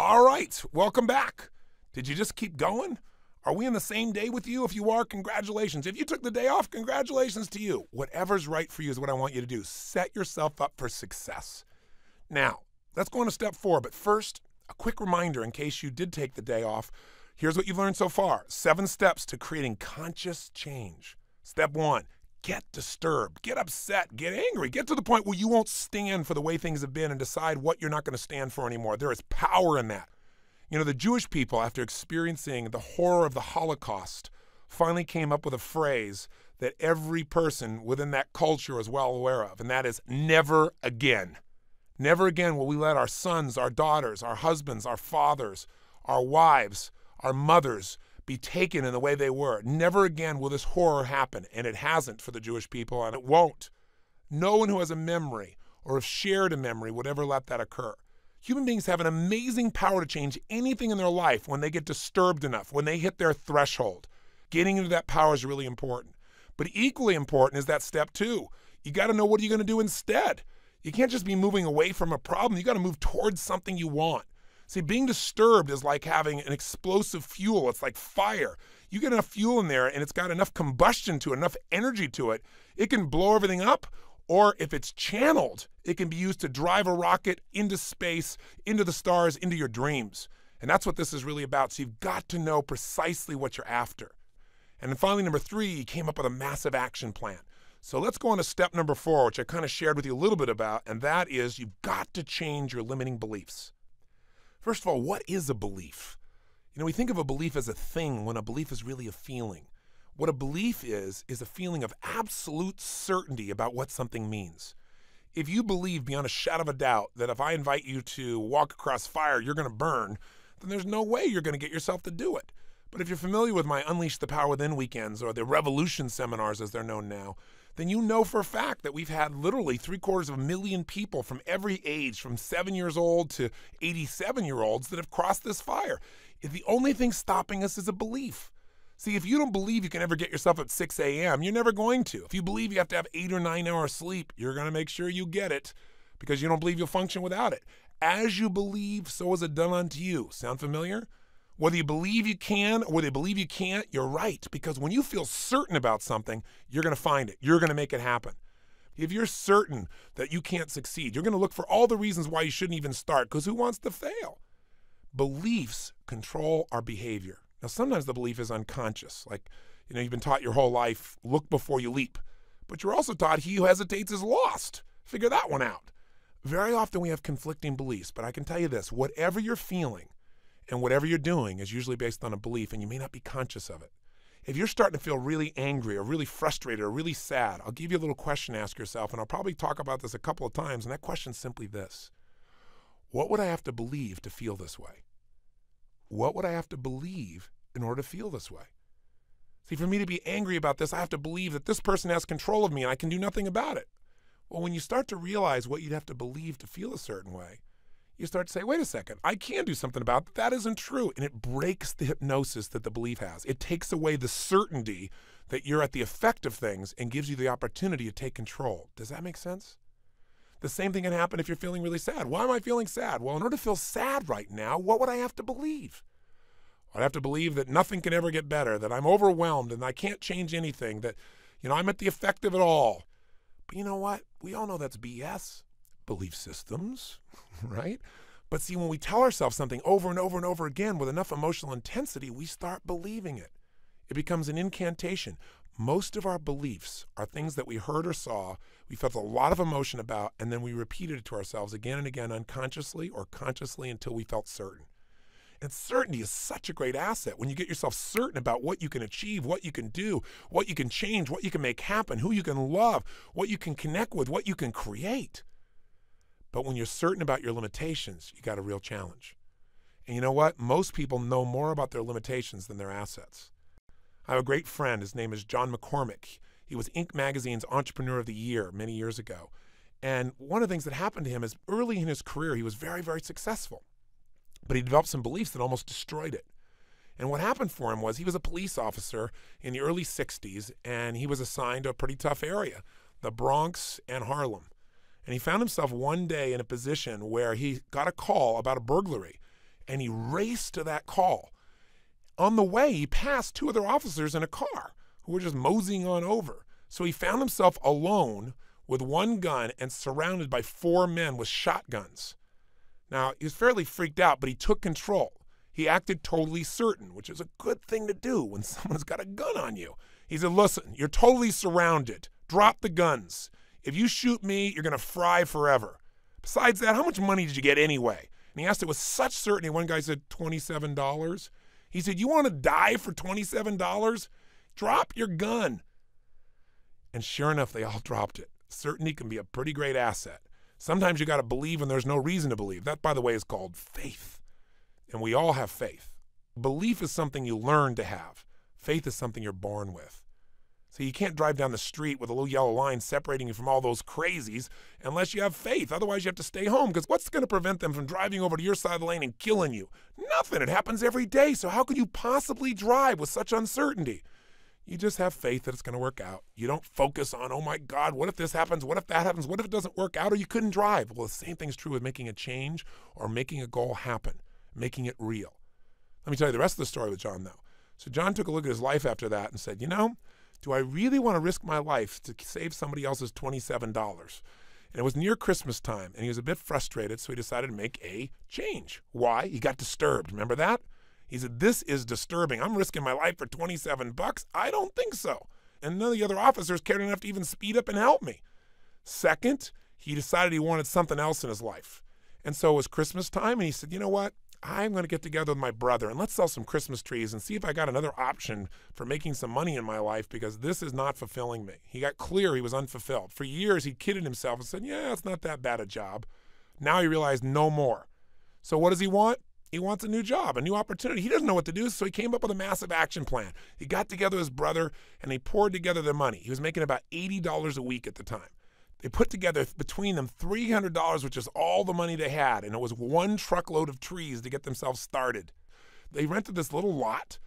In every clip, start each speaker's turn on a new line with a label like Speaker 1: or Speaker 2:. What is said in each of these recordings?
Speaker 1: All right, welcome back. Did you just keep going? Are we in the same day with you? If you are, congratulations. If you took the day off, congratulations to you. Whatever's right for you is what I want you to do. Set yourself up for success. Now, let's go on to step 4, but first, a quick reminder in case you did take the day off. Here's what you've learned so far. 7 steps to creating conscious change. Step 1, get disturbed, get upset, get angry, get to the point where you won't stand for the way things have been and decide what you're not going to stand for anymore. There is power in that. You know, the Jewish people, after experiencing the horror of the Holocaust, finally came up with a phrase that every person within that culture is well aware of, and that is never again. Never again will we let our sons, our daughters, our husbands, our fathers, our wives, our mothers be taken in the way they were. Never again will this horror happen, and it hasn't for the Jewish people, and it won't. No one who has a memory or have shared a memory would ever let that occur. Human beings have an amazing power to change anything in their life when they get disturbed enough, when they hit their threshold. Getting into that power is really important. But equally important is that step 2. You got to know what are you going to do instead. You can't just be moving away from a problem. You got to move towards something you want. See, being disturbed is like having an explosive fuel. It's like fire. You get enough fuel in there and it's got enough combustion to it, enough energy to it, it can blow everything up. Or if it's channeled, it can be used to drive a rocket into space, into the stars, into your dreams. And that's what this is really about. So you've got to know precisely what you're after. And then finally, number 3, you came up with a massive action plan. So let's go on to step number 4, which I kind of shared with you a little bit about, and that is you've got to change your limiting beliefs. First of all, what is a belief? You know, we think of a belief as a thing when a belief is really a feeling. What a belief is a feeling of absolute certainty about what something means. If you believe beyond a shadow of a doubt that if I invite you to walk across fire, you're going to burn, then there's no way you're going to get yourself to do it. But if you're familiar with my Unleash the Power Within weekends or the Revolution seminars as they're known now, then you know for a fact that we've had literally 750,000 people from every age, from 7 years old to 87-year-olds that have crossed this fire. If the only thing stopping us is a belief. See, if you don't believe you can ever get yourself at 6 a.m., you're never going to. If you believe you have to have 8 or 9 hours sleep, you're going to make sure you get it because you don't believe you'll function without it. As you believe, so is it done unto you. Sound familiar? Whether you believe you can or whether you believe you can't, you're right. Because when you feel certain about something, you're going to find it. You're going to make it happen. If you're certain that you can't succeed, you're going to look for all the reasons why you shouldn't even start, because who wants to fail? Beliefs control our behavior. Now, sometimes the belief is unconscious. Like, you know, you've been taught your whole life, look before you leap. But you're also taught he who hesitates is lost. Figure that one out. Very often we have conflicting beliefs, but I can tell you this, whatever you're feeling and whatever you're doing is usually based on a belief, and you may not be conscious of it. If you're starting to feel really angry or really frustrated or really sad, I'll give you a little question to ask yourself, and I'll probably talk about this a couple of times, and that question's simply this. What would I have to believe to feel this way? What would I have to believe in order to feel this way? See, for me to be angry about this, I have to believe that this person has control of me and I can do nothing about it. Well, when you start to realize what you'd have to believe to feel a certain way, you start to say, wait a second, I can do something about it. That isn't true. And it breaks the hypnosis that the belief has. It takes away the certainty that you're at the effect of things and gives you the opportunity to take control. Does that make sense? The same thing can happen if you're feeling really sad. Why am I feeling sad? Well, in order to feel sad right now, what would I have to believe? I'd have to believe that nothing can ever get better, that I'm overwhelmed and I can't change anything, that, you know, I'm at the effect of it all. But you know what? We all know that's BS. Belief systems, right? But see, when we tell ourselves something over and over and over again with enough emotional intensity, we start believing it. It becomes an incantation. Most of our beliefs are things that we heard or saw, we felt a lot of emotion about, and then we repeated it to ourselves again and again unconsciously or consciously until we felt certain. And certainty is such a great asset when you get yourself certain about what you can achieve, what you can do, what you can change, what you can make happen, who you can love, what you can connect with, what you can create. But when you're certain about your limitations, you got a real challenge. And you know what? Most people know more about their limitations than their assets. I have a great friend. His name is John McCormick. He was Inc. Magazine's Entrepreneur of the Year many years ago. And one of the things that happened to him is early in his career, he was very, very successful. But he developed some beliefs that almost destroyed it. And what happened for him was he was a police officer in the early 60s, and he was assigned to a pretty tough area, the Bronx and Harlem. And he found himself one day in a position where he got a call about a burglary. and he raced to that call. On the way, he passed 2 other officers in a car who were just moseying on over. So he found himself alone with 1 gun and surrounded by 4 men with shotguns. Now, he was fairly freaked out, but he took control. He acted totally certain, which is a good thing to do when someone's got a gun on you. He said, listen, you're totally surrounded. Drop the guns. If you shoot me, you're going to fry forever. Besides that, how much money did you get anyway? And he asked it with such certainty. One guy said $27. He said, you want to die for $27? Drop your gun. And sure enough, they all dropped it. Certainty can be a pretty great asset. Sometimes you got to believe when there's no reason to believe. That, by the way, is called faith. And we all have faith. Belief is something you learn to have. Faith is something you're born with. So you can't drive down the street with a little yellow line separating you from all those crazies unless you have faith. Otherwise, you have to stay home, because what's going to prevent them from driving over to your side of the lane and killing you? Nothing. It happens every day. So how could you possibly drive with such uncertainty? You just have faith that it's going to work out. You don't focus on, oh my God, what if this happens? What if that happens? What if it doesn't work out or you couldn't drive? Well, the same thing's true with making a change or making a goal happen, making it real. Let me tell you the rest of the story with John, though. So John took a look at his life after that and said, you know, do I really want to risk my life to save somebody else's $27? And it was near Christmas time, and he was a bit frustrated, so he decided to make a change. Why? He got disturbed. Remember that? He said, this is disturbing. I'm risking my life for $27? I don't think so. And none of the other officers cared enough to even speed up and help me. Second, he decided he wanted something else in his life. And so it was Christmas time, and he said, you know what? I'm going to get together with my brother, and let's sell some Christmas trees and see if I got another option for making some money in my life, because this is not fulfilling me. He got clear he was unfulfilled. For years, he kidded himself and said, yeah, it's not that bad a job. Now he realized no more. So what does he want? He wants a new job, a new opportunity. He doesn't know what to do, so he came up with a massive action plan. He got together with his brother, and they poured together their money. He was making about $80 a week at the time. They put together between them $300, which is all the money they had, and it was 1 truckload of trees to get themselves started. They rented this little lot,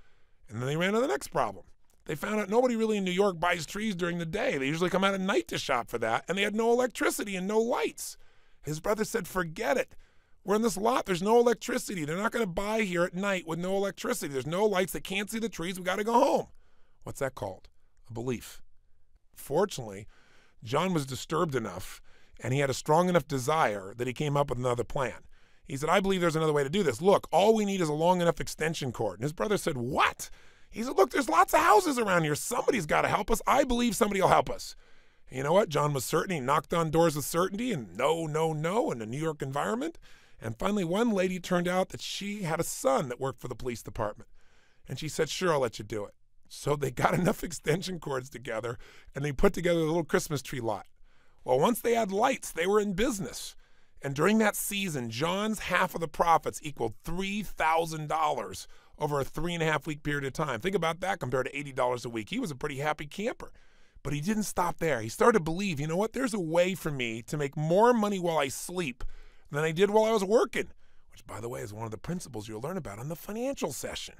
Speaker 1: and then they ran into the next problem. They found out nobody really in New York buys trees during the day. They usually come out at night to shop for that, and they had no electricity and no lights. His brother said, forget it. We're in this lot. There's no electricity. They're not going to buy here at night with no electricity. There's no lights. They can't see the trees. We got to go home. What's that called? A belief. Fortunately, John was disturbed enough, and he had a strong enough desire that he came up with another plan. He said, I believe there's another way to do this. Look, all we need is a long enough extension cord. And his brother said, what? He said, look, there's lots of houses around here. Somebody's got to help us. I believe somebody will help us. And you know what? John was certain. He knocked on doors with certainty, and no in the New York environment. And finally, one lady turned out that she had a son that worked for the police department. And she said, sure, I'll let you do it. So they got enough extension cords together, and they put together a little Christmas tree lot. Well, once they had lights, they were in business. And during that season, John's half of the profits equaled $3,000 over a 3.5-week period of time. Think about that compared to $80 a week. He was a pretty happy camper. But he didn't stop there. He started to believe, you know what, there's a way for me to make more money while I sleep than I did while I was working, which, by the way, is one of the principles you'll learn about on the financial session.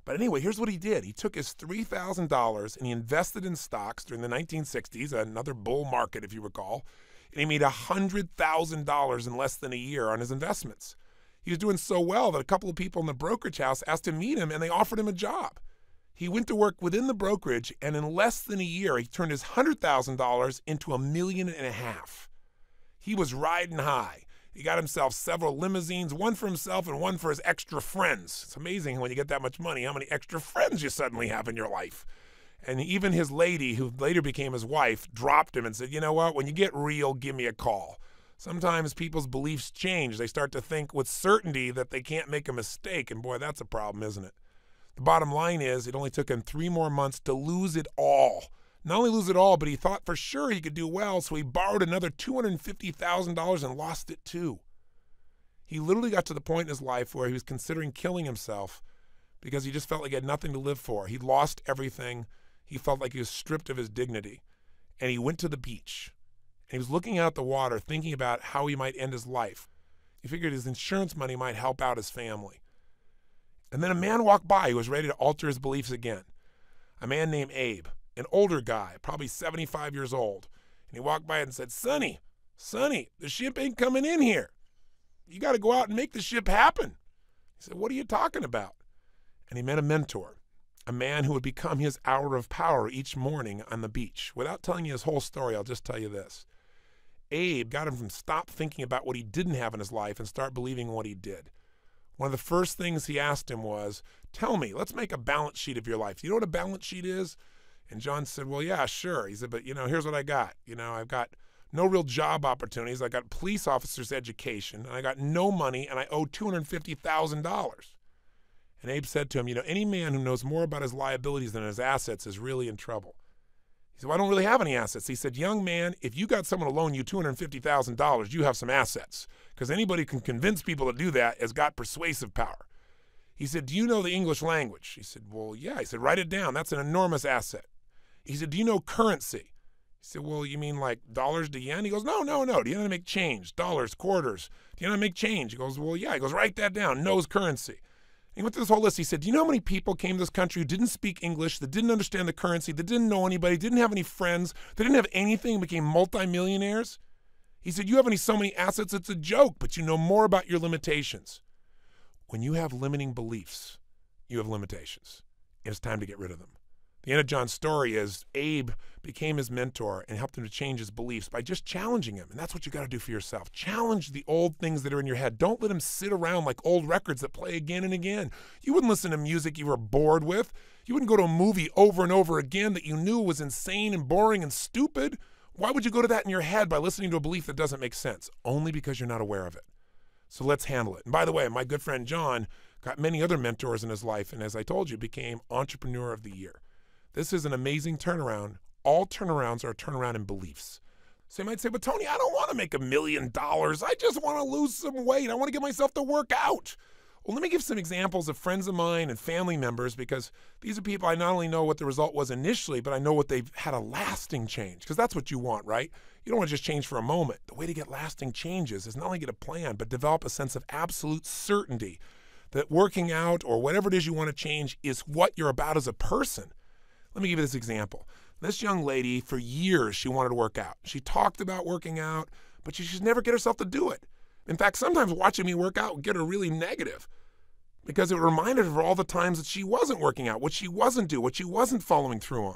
Speaker 1: But anyway, here's what he did. He took his $3,000 and he invested in stocks during the 1960s, another bull market, if you recall, and he made $100,000 in less than a year on his investments. He was doing so well that a couple of people in the brokerage house asked to meet him, and they offered him a job. He went to work within the brokerage, and in less than a year, he turned his $100,000 into $1.5 million. He was riding high. He got himself several limousines, one for himself and one for his extra friends. It's amazing when you get that much money, how many extra friends you suddenly have in your life. And even his lady, who later became his wife, dropped him and said, you know what, when you get real, give me a call. Sometimes people's beliefs change. They start to think with certainty that they can't make a mistake. And boy, that's a problem, isn't it? The bottom line is it only took him 3 more months to lose it all. Not only lose it all, but he thought for sure he could do well, so he borrowed another $250,000 and lost it too. He literally got to the point in his life where he was considering killing himself because he just felt like he had nothing to live for. He lost everything. He felt like he was stripped of his dignity. And he went to the beach. And he was looking out the water, thinking about how he might end his life. He figured his insurance money might help out his family. And then a man walked by who was ready to alter his beliefs again. A man named Abe. An older guy, probably 75 years old. And he walked by and said, Sonny, the ship ain't coming in here. You got to go out and make the ship happen. He said, what are you talking about? And he met a mentor, a man who would become his hour of power each morning on the beach. Without telling you his whole story, I'll just tell you this. Abe got him from stop thinking about what he didn't have in his life and start believing in what he did. One of the first things he asked him was, tell me, let's make a balance sheet of your life. Do you know what a balance sheet is? And John said, well, yeah, sure. He said, but, here's what I got. I've got no real job opportunities. I got police officer's education, and I got no money, and I owe $250,000. And Abe said to him, any man who knows more about his liabilities than his assets is really in trouble. He said, well, I don't really have any assets. He said, young man, if you got someone to loan you $250,000, you have some assets, because anybody who can convince people to do that has got persuasive power. He said, do you know the English language? He said, well, yeah. He said, write it down. That's an enormous asset. He said, do you know currency? He said, well, you mean like dollars to yen? He goes, no. Do you know how to make change? Dollars, quarters. Do you know how to make change? He goes, well, yeah. He goes, write that down. Knows currency. He went through this whole list. He said, do you know how many people came to this country who didn't speak English, that didn't understand the currency, that didn't know anybody, didn't have any friends, that didn't have anything and became multimillionaires? He said, you have so many assets, it's a joke, but you know more about your limitations. When you have limiting beliefs, you have limitations. It's time to get rid of them. The end of John's story is Abe became his mentor and helped him to change his beliefs by just challenging him. And that's what you got to do for yourself. Challenge the old things that are in your head. Don't let them sit around like old records that play again and again. You wouldn't listen to music you were bored with. You wouldn't go to a movie over and over again that you knew was insane and boring and stupid. Why would you go to that in your head by listening to a belief that doesn't make sense? Only because you're not aware of it. So let's handle it. And by the way, my good friend John got many other mentors in his life, and as I told you, became Entrepreneur of the Year. This is an amazing turnaround. All turnarounds are a turnaround in beliefs. So you might say, but Tony, I don't want to make $1 million. I just want to lose some weight. I want to get myself to work out. Well, let me give some examples of friends of mine and family members, because these are people I not only know what the result was initially, but I know what they've had a lasting change, because that's what you want, right? You don't want to just change for a moment. The way to get lasting changes is not only get a plan, but develop a sense of absolute certainty that working out or whatever it is you want to change is what you're about as a person. Let me give you this example. This young lady, for years, she wanted to work out. She talked about working out, but she should never get herself to do it. In fact, sometimes watching me work out would get her really negative, because it reminded her of all the times that she wasn't working out, what she wasn't doing, what she wasn't following through on.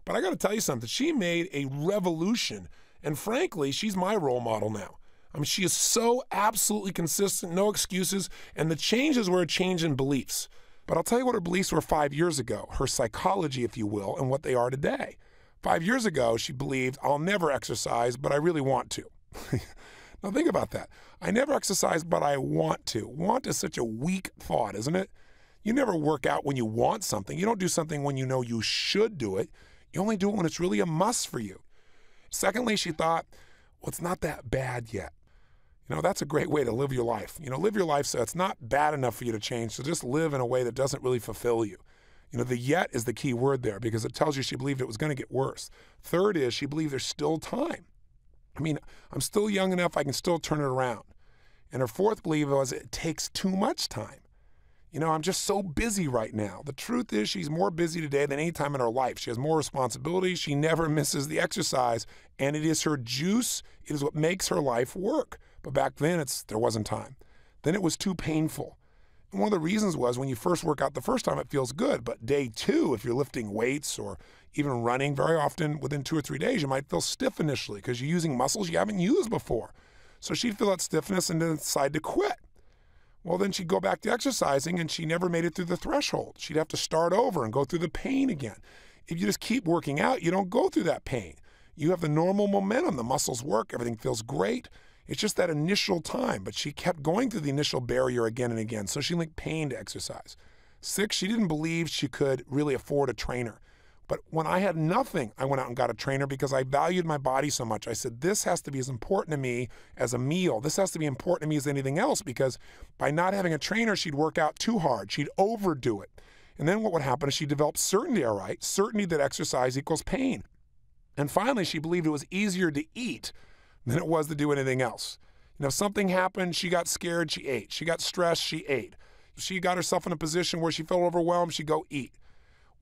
Speaker 1: But I got to tell you something. She made a revolution, and frankly, she's my role model now. I mean, she is so absolutely consistent, no excuses, and the changes were a change in beliefs. But I'll tell you what her beliefs were 5 years ago, her psychology, if you will, and what they are today. 5 years ago, she believed, I'll never exercise, but I really want to. Now think about that. I never exercise, but I want to. Want is such a weak thought, isn't it? You never work out when you want something. You don't do something when you know you should do it. You only do it when it's really a must for you. Secondly, she thought, well, it's not that bad yet. That's a great way to live your life. Live your life so it's not bad enough for you to change, so just live in a way that doesn't really fulfill you. The yet is the key word there, because it tells you she believed it was going to get worse. Third is she believed there's still time. I'm still young enough, I can still turn it around. And her fourth belief was it takes too much time. I'm just so busy right now. The truth is she's more busy today than any time in her life. She has more responsibilities. She never misses the exercise, and it is her juice. It is what makes her life work. But back then, there wasn't time. Then it was too painful. And one of the reasons was when you first work out the first time, it feels good. But day two, if you're lifting weights or even running, very often within 2 or 3 days, you might feel stiff initially because you're using muscles you haven't used before. So she'd feel that stiffness and then decide to quit. Well, then she'd go back to exercising, and she never made it through the threshold. She'd have to start over and go through the pain again. If you just keep working out, you don't go through that pain. You have the normal momentum. The muscles work. Everything feels great. It's just that initial time, but she kept going through the initial barrier again and again, so she linked pain to exercise. 6, she didn't believe she could really afford a trainer. But when I had nothing, I went out and got a trainer because I valued my body so much. I said, this has to be as important to me as a meal. This has to be important to me as anything else, because by not having a trainer, she'd work out too hard. She'd overdo it. And then what would happen is she developed certainty, all right? Certainty that exercise equals pain. And finally, she believed it was easier to eat than it was to do anything else. If something happened, she got scared, she ate. She got stressed, she ate. If she got herself in a position where she felt overwhelmed, she'd go eat.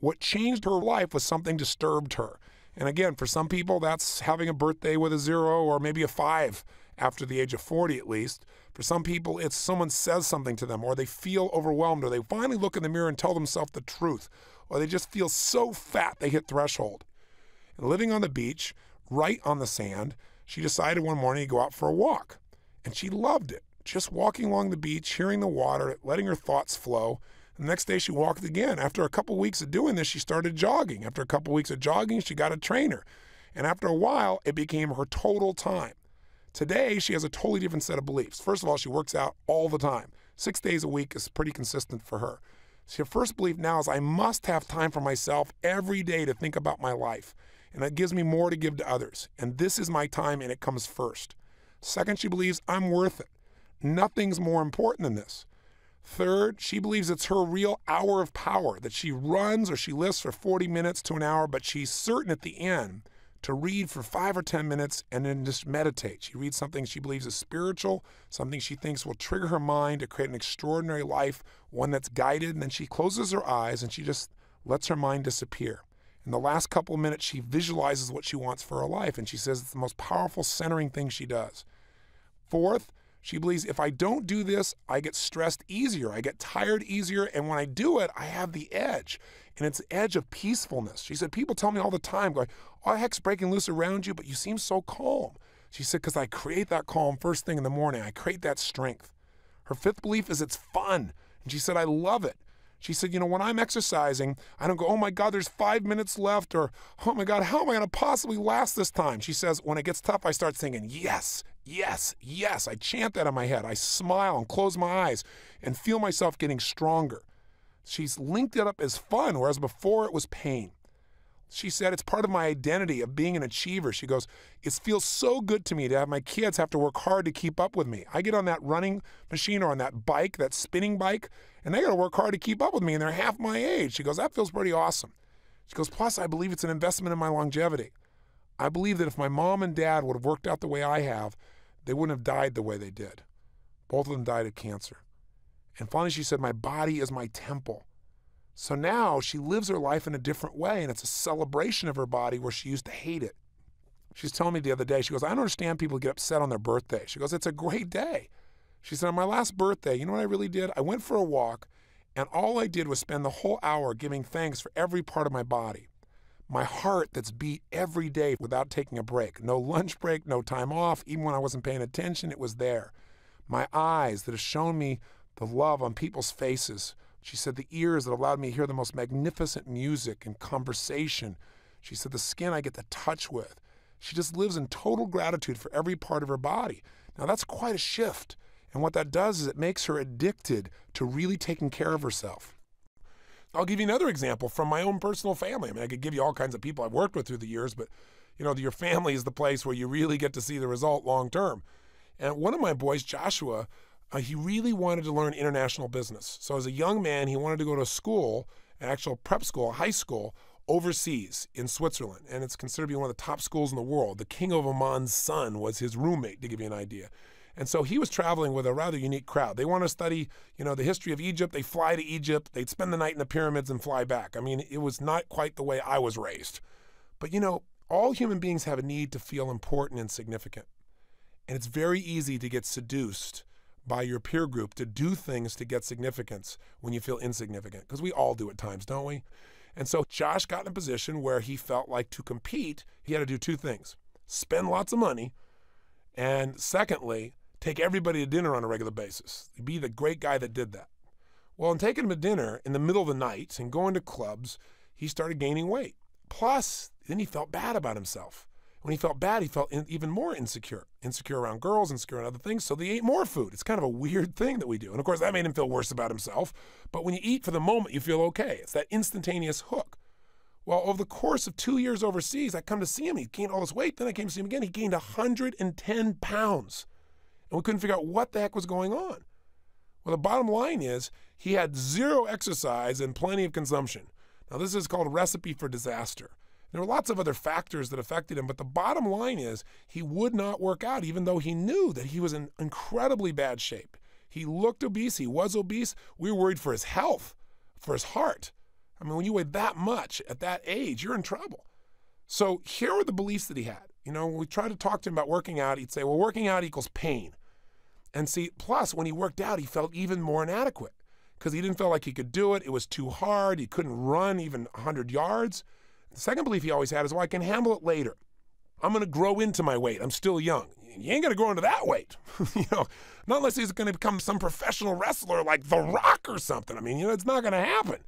Speaker 1: What changed her life was something disturbed her. And again, for some people, that's having a birthday with a 0 or maybe a 5 after the age of 40 at least. For some people, it's someone says something to them, or they feel overwhelmed, or they finally look in the mirror and tell themselves the truth, or they just feel so fat they hit threshold. And living on the beach, right on the sand, she decided one morning to go out for a walk. And she loved it. Just walking along the beach, hearing the water, letting her thoughts flow. The next day she walked again. After a couple weeks of doing this, she started jogging. After a couple weeks of jogging, she got a trainer. And after a while, it became her total time. Today, she has a totally different set of beliefs. First of all, she works out all the time. 6 days a week is pretty consistent for her. So her first belief now is I must have time for myself every day to think about my life. And that gives me more to give to others. And this is my time and it comes first. Second, she believes I'm worth it. Nothing's more important than this. Third, she believes it's her real hour of power, that she runs or she lifts for 40 minutes to an hour, but she's certain at the end to read for 5 or 10 minutes and then just meditate. She reads something she believes is spiritual, something she thinks will trigger her mind to create an extraordinary life, one that's guided, and then she closes her eyes and she just lets her mind disappear. In the last couple of minutes, she visualizes what she wants for her life, and she says it's the most powerful centering thing she does. Fourth, she believes if I don't do this, I get stressed easier, I get tired easier, and when I do it, I have the edge. And it's the edge of peacefulness. She said, people tell me all the time, going, oh, heck's breaking loose around you, but you seem so calm. She said, because I create that calm first thing in the morning. I create that strength. Her fifth belief is it's fun. And she said, I love it. She said, you know, when I'm exercising, I don't go, oh my God, there's 5 minutes left, or oh my God, how am I going to possibly last this time? She says, when it gets tough, I start singing, yes, yes, yes. I chant that in my head. I smile and close my eyes and feel myself getting stronger. She's linked it up as fun, whereas before it was pain. She said, it's part of my identity of being an achiever. She goes, it feels so good to me to have my kids have to work hard to keep up with me. I get on that running machine or on that bike, that spinning bike, and they got to work hard to keep up with me, and they're half my age. She goes, that feels pretty awesome. She goes, plus I believe it's an investment in my longevity. I believe that if my mom and dad would have worked out the way I have, they wouldn't have died the way they did. Both of them died of cancer. And finally, she said, my body is my temple. So now she lives her life in a different way, and it's a celebration of her body where she used to hate it. She was telling me the other day, she goes, I don't understand people get upset on their birthday. She goes, it's a great day. She said, on my last birthday, you know what I really did? I went for a walk, and all I did was spend the whole hour giving thanks for every part of my body. My heart that's beat every day without taking a break. No lunch break, no time off. Even when I wasn't paying attention, it was there. My eyes that have shown me the love on people's faces. She said the ears that allowed me to hear the most magnificent music and conversation. She said the skin I get to touch with. She just lives in total gratitude for every part of her body. Now that's quite a shift. And what that does is it makes her addicted to really taking care of herself. I'll give you another example from my own personal family. I mean, I could give you all kinds of people I've worked with through the years, but you know, your family is the place where you really get to see the result long term. And one of my boys, Joshua, he really wanted to learn international business. So as a young man, he wanted to go to school, an actual prep school, a high school, overseas in Switzerland. And it's considered to be one of the top schools in the world. The King of Oman's son was his roommate, to give you an idea. And so he was traveling with a rather unique crowd. They want to study, you know, the history of Egypt. They fly to Egypt. They'd spend the night in the pyramids and fly back. I mean, it was not quite the way I was raised. But, you know, all human beings have a need to feel important and significant. And it's very easy to get seduced by your peer group to do things to get significance when you feel insignificant, because we all do at times, don't we? And so Josh got in a position where he felt like to compete, he had to do two things: spend lots of money, and secondly, take everybody to dinner on a regular basis. Be the great guy that did that. Well, in taking him to dinner in the middle of the night and going to clubs, he started gaining weight. Plus, then he felt bad about himself. When he felt bad, he felt even more insecure. Insecure around girls, insecure around other things, so they ate more food. It's kind of a weird thing that we do. And of course, that made him feel worse about himself. But when you eat for the moment, you feel okay. It's that instantaneous hook. Well, over the course of 2 years overseas, I come to see him. He gained all this weight. Then I came to see him again. He gained 110 pounds. And we couldn't figure out what the heck was going on. Well, the bottom line is he had zero exercise and plenty of consumption. Now, this is called a recipe for disaster. There were lots of other factors that affected him, but the bottom line is he would not work out, even though he knew that he was in incredibly bad shape. He looked obese. He was obese. We were worried for his health, for his heart. I mean, when you weigh that much at that age, you're in trouble. So here were the beliefs that he had. You know, when we tried to talk to him about working out, he'd say, well, working out equals pain. And see, plus when he worked out, he felt even more inadequate because he didn't feel like he could do it. It was too hard. He couldn't run even 100 yards. The second belief he always had is, well, I can handle it later. I'm going to grow into my weight. I'm still young. You ain't going to grow into that weight. Not unless he's going to become some professional wrestler like The Rock or something. I mean, it's not going to happen.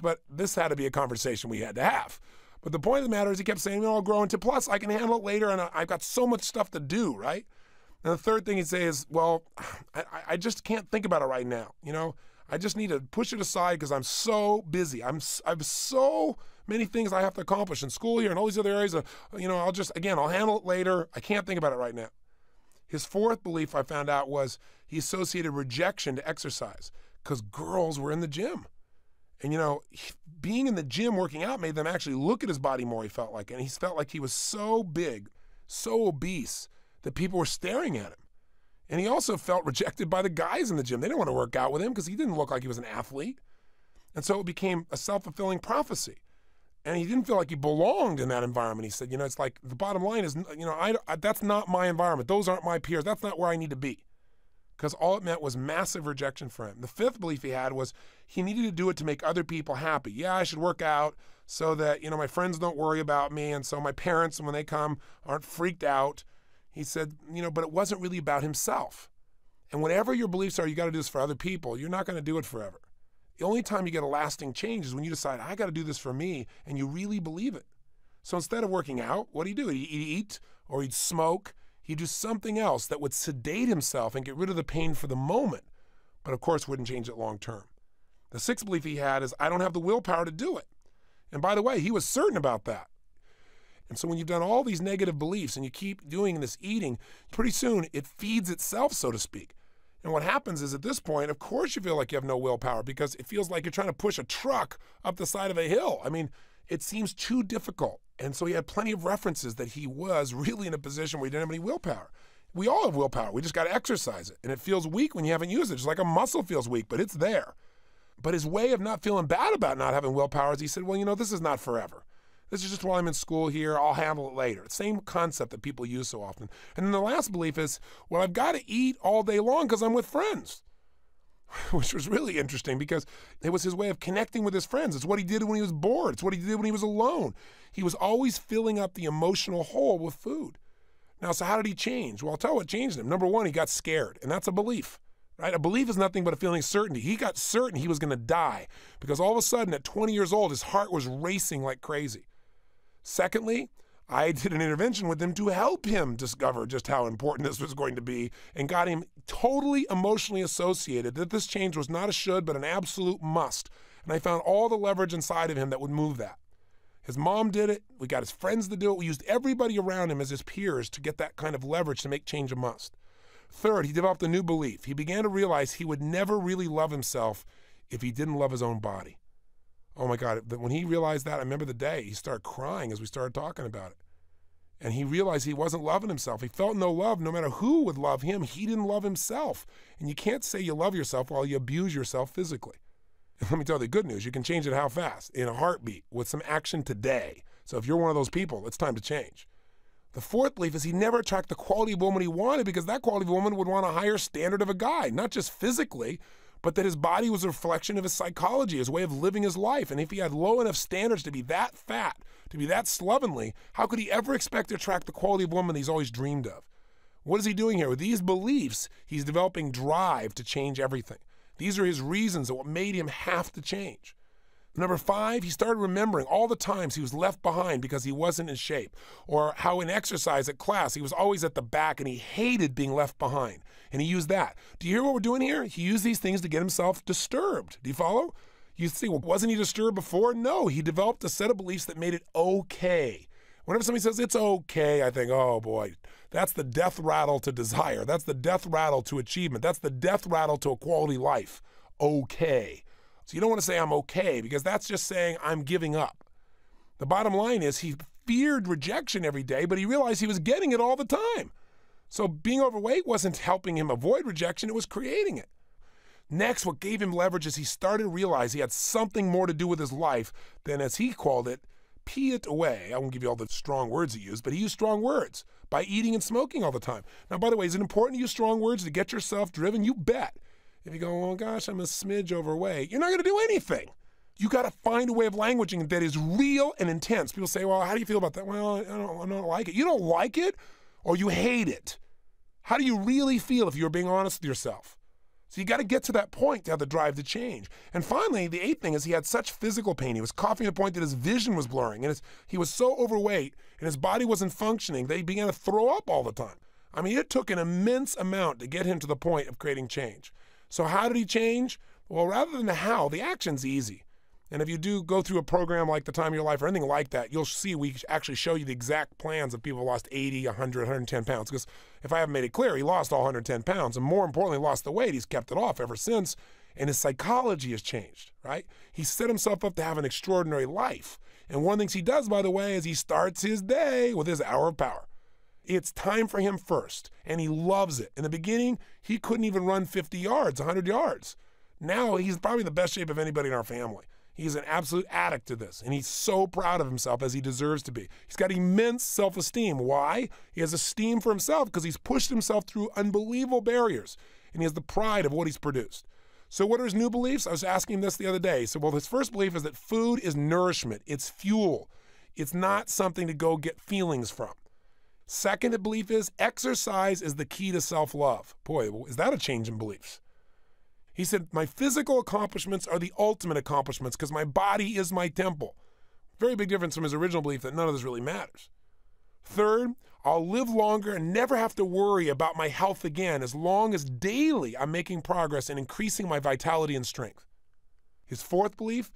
Speaker 1: But this had to be a conversation we had to have. But the point of the matter is he kept saying, I'll grow into, plus I can handle it later, and I've got so much stuff to do, right? And the third thing he'd say is, well, I just can't think about it right now. I just need to push it aside because I'm so busy. I've so many things I have to accomplish in school here and all these other areas. I'll handle it later. I can't think about it right now. His fourth belief I found out was he associated rejection to exercise because girls were in the gym. And, being in the gym working out made them actually look at his body more, he felt like. And he felt like he was so big, so obese, that people were staring at him. And he also felt rejected by the guys in the gym. They didn't want to work out with him because he didn't look like he was an athlete. And so it became a self-fulfilling prophecy. And he didn't feel like he belonged in that environment. He said, it's like the bottom line is, that's not my environment. Those aren't my peers. That's not where I need to be. Because all it meant was massive rejection for him. The fifth belief he had was he needed to do it to make other people happy. Yeah, I should work out so that, my friends don't worry about me. And so my parents, when they come, aren't freaked out. He said, but it wasn't really about himself. And whatever your beliefs are, you got to do this for other people. You're not going to do it forever. The only time you get a lasting change is when you decide, I got to do this for me, and you really believe it. So instead of working out, what do? He'd eat or he'd smoke. He'd do something else that would sedate himself and get rid of the pain for the moment, but of course wouldn't change it long term. The sixth belief he had is, I don't have the willpower to do it. And by the way, he was certain about that. And so when you've done all these negative beliefs and you keep doing this eating, pretty soon it feeds itself, so to speak. And what happens is at this point, of course you feel like you have no willpower because it feels like you're trying to push a truck up the side of a hill. I mean, it seems too difficult. And so he had plenty of references that he was really in a position where he didn't have any willpower. We all have willpower. We just got to exercise it. And it feels weak when you haven't used it. Just like a muscle feels weak, but it's there. But his way of not feeling bad about not having willpower is he said, well, this is not forever. This is just while I'm in school here. I'll handle it later. Same concept that people use so often. And then the last belief is, well, I've got to eat all day long because I'm with friends, which was really interesting because it was his way of connecting with his friends. It's what he did when he was bored. It's what he did when he was alone. He was always filling up the emotional hole with food. Now, so how did he change? Well, I'll tell you what changed him. Number one, he got scared, and that's a belief. Right? A belief is nothing but a feeling of certainty. He got certain he was going to die because all of a sudden at 20 years old, his heart was racing like crazy. Secondly, I did an intervention with him to help him discover just how important this was going to be and got him totally emotionally associated that this change was not a should but an absolute must. And I found all the leverage inside of him that would move that. His mom did it. We got his friends to do it. We used everybody around him as his peers to get that kind of leverage to make change a must. Third, he developed a new belief. He began to realize he would never really love himself if he didn't love his own body. Oh my God, when he realized that, I remember the day he started crying as we started talking about it. And he realized he wasn't loving himself. He felt no love. No matter who would love him, he didn't love himself. And you can't say you love yourself while you abuse yourself physically. And let me tell you the good news. You can change it how fast? In a heartbeat with some action today. So if you're one of those people, it's time to change. The fourth belief is he never attracted the quality of woman he wanted because that quality of woman would want a higher standard of a guy, not just physically, but that his body was a reflection of his psychology, his way of living his life. And if he had low enough standards to be that fat, to be that slovenly, how could he ever expect to attract the quality of woman he's always dreamed of? What is he doing here? With these beliefs, he's developing drive to change everything. These are his reasons of what made him have to change. Number 5, he started remembering all the times he was left behind because he wasn't in shape, or how in exercise at class he was always at the back and he hated being left behind. And he used that. Do you hear what we're doing here? He used these things to get himself disturbed. Do you follow? You see, well, wasn't he disturbed before? No, he developed a set of beliefs that made it okay. Whenever somebody says it's okay, I think, oh boy, that's the death rattle to desire. That's the death rattle to achievement. That's the death rattle to a quality life. Okay. So you don't want to say I'm okay because that's just saying I'm giving up. The bottom line is he feared rejection every day, but he realized he was getting it all the time. So being overweight wasn't helping him avoid rejection, it was creating it. Next, what gave him leverage is he started to realize he had something more to do with his life than, as he called it, pee it away. I won't give you all the strong words he used, but he used strong words by eating and smoking all the time. Now, by the way, is it important to use strong words to get yourself driven? You bet. If you go, oh gosh, I'm a smidge overweight, you're not going to do anything. You got to find a way of languaging that is real and intense. People say, well, how do you feel about that? Well, I don't like it. You don't like it or you hate it. How do you really feel if you're being honest with yourself? So you got to get to that point to have the drive to change. And finally, the 8th thing is he had such physical pain. He was coughing to the point that his vision was blurring. And he was so overweight and his body wasn't functioning that he began to throw up all the time. I mean, it took an immense amount to get him to the point of creating change. So how did he change? Well, rather than the how, the action's easy. And if you do go through a program like The Time of Your Life or anything like that, you'll see we actually show you the exact plans of people who lost 80, 100, 110 pounds. Because if I haven't made it clear, he lost all 110 pounds. And more importantly, lost the weight. He's kept it off ever since. And his psychology has changed, right? He set himself up to have an extraordinary life. And one of the things he does, by the way, is he starts his day with his hour of power. It's time for him first. And he loves it. In the beginning, he couldn't even run 50 yards, 100 yards. Now he's probably the best shape of anybody in our family. He's an absolute addict to this, and he's so proud of himself, as he deserves to be. He's got immense self-esteem. Why? He has esteem for himself because he's pushed himself through unbelievable barriers, and he has the pride of what he's produced. So what are his new beliefs? I was asking him this the other day. So, well, his first belief is that food is nourishment. It's fuel. It's not something to go get feelings from. Second belief is exercise is the key to self-love. Boy, is that a change in beliefs? He said, my physical accomplishments are the ultimate accomplishments because my body is my temple. Very big difference from his original belief that none of this really matters. Third, I'll live longer and never have to worry about my health again as long as daily I'm making progress and increasing my vitality and strength. His fourth belief,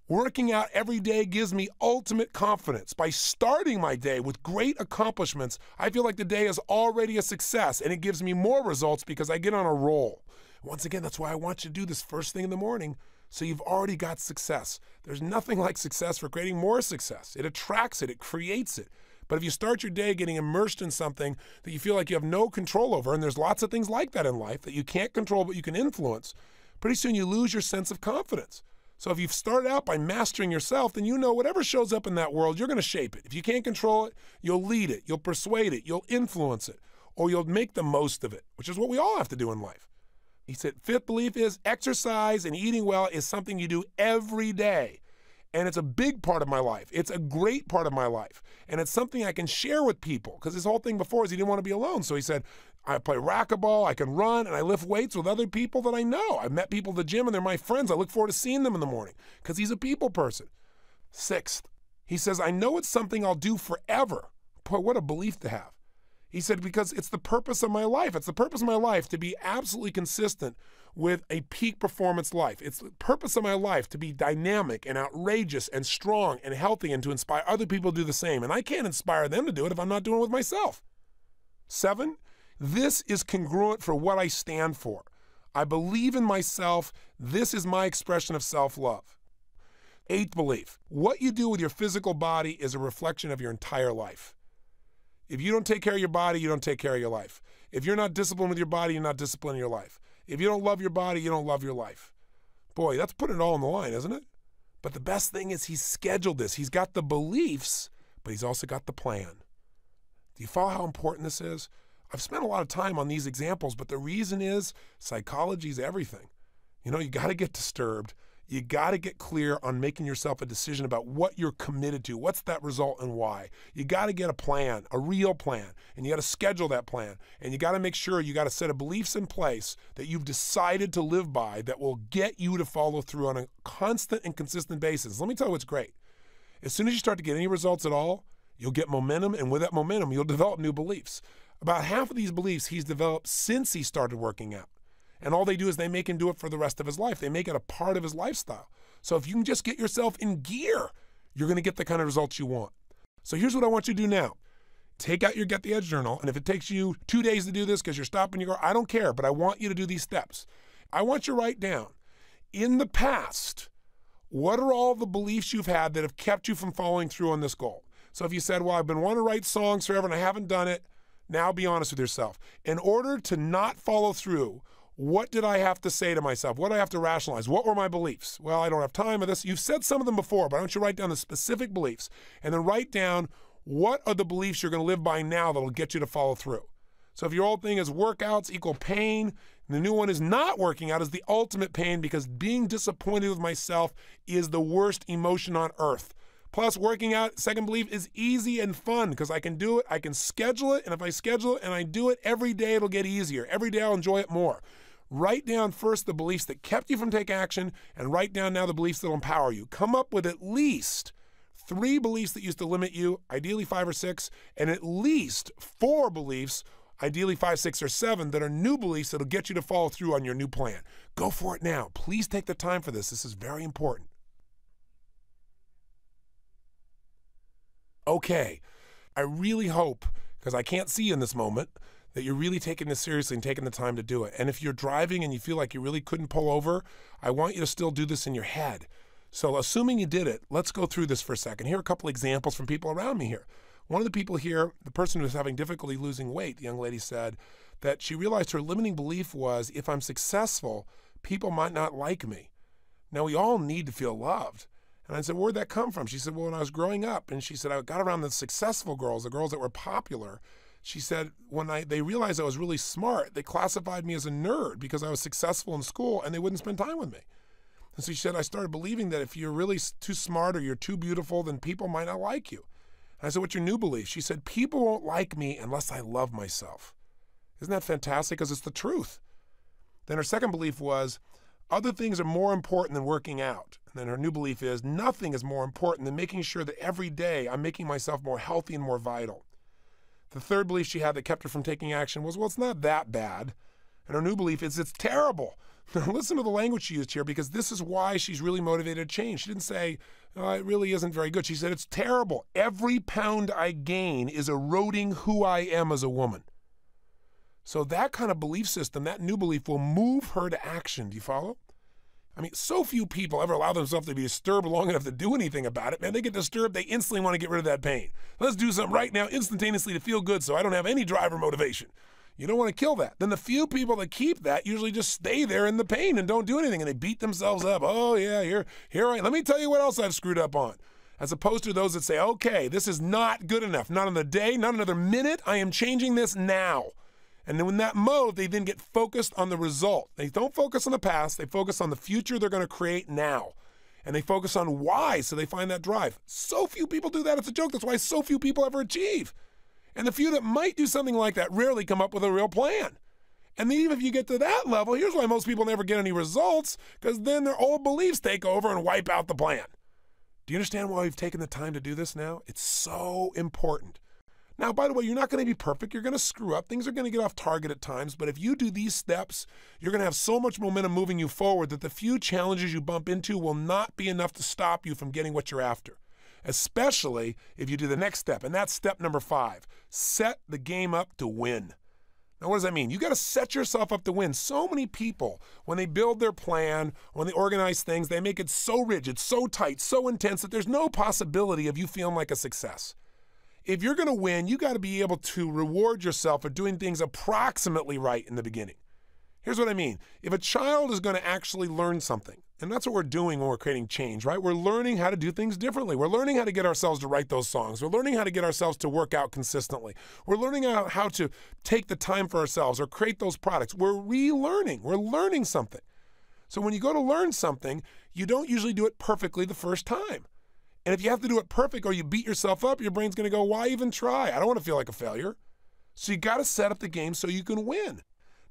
Speaker 1: working out every day gives me ultimate confidence. By starting my day with great accomplishments, I feel like the day is already a success and it gives me more results because I get on a roll. Once again, that's why I want you to do this first thing in the morning so you've already got success. There's nothing like success for creating more success. It attracts it, it creates it. But if you start your day getting immersed in something that you feel like you have no control over, and there's lots of things like that in life that you can't control but you can influence, pretty soon you lose your sense of confidence. So if you've started out by mastering yourself, then you know whatever shows up in that world, you're going to shape it. If you can't control it, you'll lead it, you'll persuade it, you'll influence it, or you'll make the most of it, which is what we all have to do in life. He said, fifth belief is exercise and eating well is something you do every day. And it's a big part of my life. It's a great part of my life. And it's something I can share with people because his whole thing before is he didn't want to be alone. So he said, I play racquetball, I can run, and I lift weights with other people that I know. I've met people at the gym and they're my friends. I look forward to seeing them in the morning because he's a people person. Sixth, he says, I know it's something I'll do forever. Boy, what a belief to have. He said, because it's the purpose of my life. It's the purpose of my life to be absolutely consistent with a peak performance life. It's the purpose of my life to be dynamic and outrageous and strong and healthy and to inspire other people to do the same. And I can't inspire them to do it if I'm not doing it with myself. 7, this is congruent for what I stand for. I believe in myself. This is my expression of self-love. 8th belief, what you do with your physical body is a reflection of your entire life. If you don't take care of your body, you don't take care of your life. If you're not disciplined with your body, you're not disciplined in your life. If you don't love your body, you don't love your life. Boy, that's putting it all on the line, isn't it? But the best thing is he's scheduled this. He's got the beliefs, but he's also got the plan. Do you follow how important this is? I've spent a lot of time on these examples, but the reason is psychology is everything. You know, you got to get disturbed. You got to get clear on making yourself a decision about what you're committed to. What's that result and why? You got to get a plan, a real plan, and you got to schedule that plan. And you got to make sure you got a set of beliefs in place that you've decided to live by that will get you to follow through on a constant and consistent basis. Let me tell you what's great. As soon as you start to get any results at all, you'll get momentum, and with that momentum, you'll develop new beliefs. About half of these beliefs he's developed since he started working out. And all they do is they make him do it for the rest of his life. They make it a part of his lifestyle. So if you can just get yourself in gear, you're going to get the kind of results you want. So here's what I want you to do now. Take out your Get the Edge journal, and if it takes you 2 days to do this because you're stopping your car, I don't care, but I want you to do these steps. I want you to write down, in the past, what are all the beliefs you've had that have kept you from following through on this goal? So if you said, well, I've been wanting to write songs forever and I haven't done it, now be honest with yourself. In order to not follow through, What did I have to say to myself? What did I have to rationalize? What were my beliefs? Well, I don't have time for this. You've said some of them before, but I want you to write down the specific beliefs and then write down what are the beliefs you're going to live by now that'll get you to follow through. So if your old thing is workouts equal pain, and the new one is not working out is the ultimate pain because being disappointed with myself is the worst emotion on earth. Plus, working out, second belief, is easy and fun because I can do it, I can schedule it, and if I schedule it and I do it every day, it'll get easier. Every day I'll enjoy it more. Write down first the beliefs that kept you from taking action and write down now the beliefs that will empower you. Come up with at least 3 beliefs that used to limit you, ideally 5 or 6, and at least 4 beliefs, ideally 5, 6, or 7, that are new beliefs that'll get you to follow through on your new plan. Go for it now. Please take the time for this. This is very important. Okay, I really hope, because I can't see you in this moment, that you're really taking this seriously and taking the time to do it. And if you're driving and you feel like you really couldn't pull over, I want you to still do this in your head. So assuming you did it, let's go through this for a second. Here are a couple examples from people around me here. One of the people here, the person who's having difficulty losing weight, the young lady said that she realized her limiting belief was, if I'm successful, people might not like me. Now, we all need to feel loved. And I said, where'd that come from? She said, well, when I was growing up, and she said, I got around the successful girls, the girls that were popular. She said, when they realized I was really smart, they classified me as a nerd because I was successful in school and they wouldn't spend time with me. And so she said, I started believing that if you're really too smart or you're too beautiful, then people might not like you. And I said, what's your new belief? She said, people won't like me unless I love myself. Isn't that fantastic? Because it's the truth. Then her second belief was, other things are more important than working out. And then her new belief is, nothing is more important than making sure that every day I'm making myself more healthy and more vital. The third belief she had that kept her from taking action was, well, it's not that bad. And her new belief is, it's terrible. Now listen to the language she used here, because this is why she's really motivated to change. She didn't say, oh, it really isn't very good. She said, it's terrible. Every pound I gain is eroding who I am as a woman. So that kind of belief system, that new belief, will move her to action. Do you follow? I mean, so few people ever allow themselves to be disturbed long enough to do anything about it. Man, they get disturbed, they instantly want to get rid of that pain. Let's do something right now, instantaneously, to feel good so I don't have any drive or motivation. You don't want to kill that. Then the few people that keep that usually just stay there in the pain and don't do anything, and they beat themselves up. Oh, yeah, let me tell you what else I've screwed up on. As opposed to those that say, okay, this is not good enough. Not another day, not another minute. I am changing this now. And then in that mode, they then get focused on the result. They don't focus on the past. They focus on the future they're going to create now. And they focus on why, so they find that drive. So few people do that. It's a joke. That's why so few people ever achieve. And the few that might do something like that rarely come up with a real plan. And then even if you get to that level, here's why most people never get any results, because then their old beliefs take over and wipe out the plan. Do you understand why we've taken the time to do this now? It's so important. Now, by the way, you're not going to be perfect. You're going to screw up. Things are going to get off target at times. But if you do these steps, you're going to have so much momentum moving you forward that the few challenges you bump into will not be enough to stop you from getting what you're after, especially if you do the next step. And that's step number 5. Set the game up to win. Now, what does that mean? You got to set yourself up to win. So many people, when they build their plan, when they organize things, they make it so rigid, so tight, so intense that there's no possibility of you feeling like a success. If you're going to win, you got to be able to reward yourself for doing things approximately right in the beginning. Here's what I mean. If a child is going to actually learn something, and that's what we're doing when we're creating change, right? We're learning how to do things differently. We're learning how to get ourselves to write those songs. We're learning how to get ourselves to work out consistently. We're learning how to take the time for ourselves or create those products. We're relearning. We're learning something. So when you go to learn something, you don't usually do it perfectly the first time. And if you have to do it perfect or you beat yourself up, your brain's going to go, why even try? I don't want to feel like a failure. So you got to set up the game so you can win.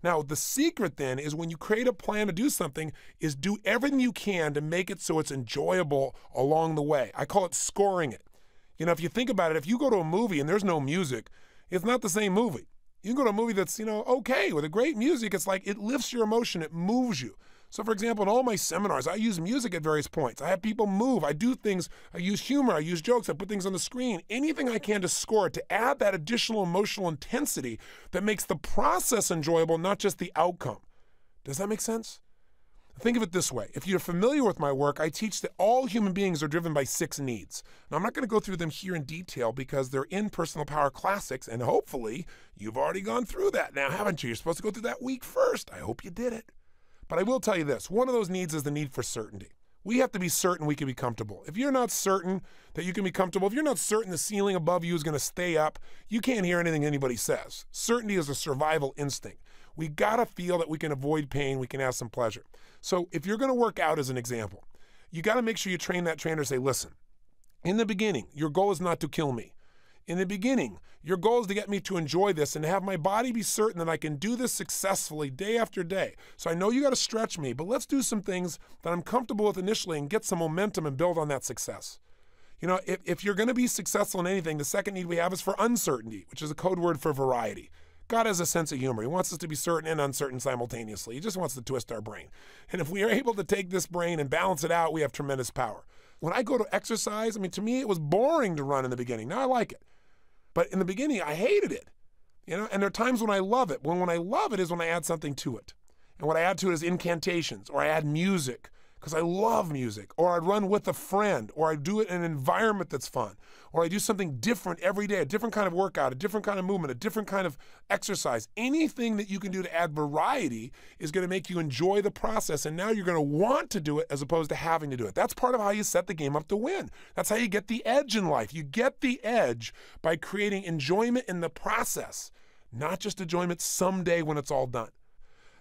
Speaker 1: Now, the secret then is when you create a plan to do something is do everything you can to make it so it's enjoyable along the way. I call it scoring it. You know, if you think about it, if you go to a movie and there's no music, it's not the same movie. You can go to a movie that's, okay, with a great music, it's like it lifts your emotion, it moves you. So for example, in all my seminars, I use music at various points. I have people move. I do things. I use humor. I use jokes. I put things on the screen. Anything I can to score it, to add that additional emotional intensity that makes the process enjoyable, not just the outcome. Does that make sense? Think of it this way. If you're familiar with my work, I teach that all human beings are driven by 6 needs. Now, I'm not going to go through them here in detail because they're in Personal Power Classics, and hopefully you've already gone through that now, haven't you? You're supposed to go through that week first. I hope you did it. But I will tell you this. One of those needs is the need for certainty. We have to be certain we can be comfortable. If you're not certain that you can be comfortable, if you're not certain the ceiling above you is going to stay up, you can't hear anything anybody says. Certainty is a survival instinct. We got to feel that we can avoid pain, we can have some pleasure. So if you're going to work out, as an example, you got to make sure you train that trainer to say, listen, in the beginning, your goal is not to kill me. In the beginning, your goal is to get me to enjoy this and to have my body be certain that I can do this successfully day after day. So I know you got to stretch me, but let's do some things that I'm comfortable with initially and get some momentum and build on that success. You know, if you're going to be successful in anything, the second need we have is for uncertainty, which is a code word for variety. God has a sense of humor. He wants us to be certain and uncertain simultaneously. He just wants to twist our brain. And if we are able to take this brain and balance it out, we have tremendous power. When I go to exercise, I mean, to me, it was boring to run in the beginning. Now I like it. But in the beginning, I hated it. You know, and there are times when I love it. When I love it is when I add something to it. And what I add to it is incantations, or I add music, because I love music, or I'd run with a friend, or I do it in an environment that's fun, or I do something different every day, a different kind of workout, a different kind of movement, a different kind of exercise. Anything that you can do to add variety is going to make you enjoy the process, and now you're going to want to do it as opposed to having to do it. That's part of how you set the game up to win. That's how you get the edge in life. You get the edge by creating enjoyment in the process, not just enjoyment someday when it's all done.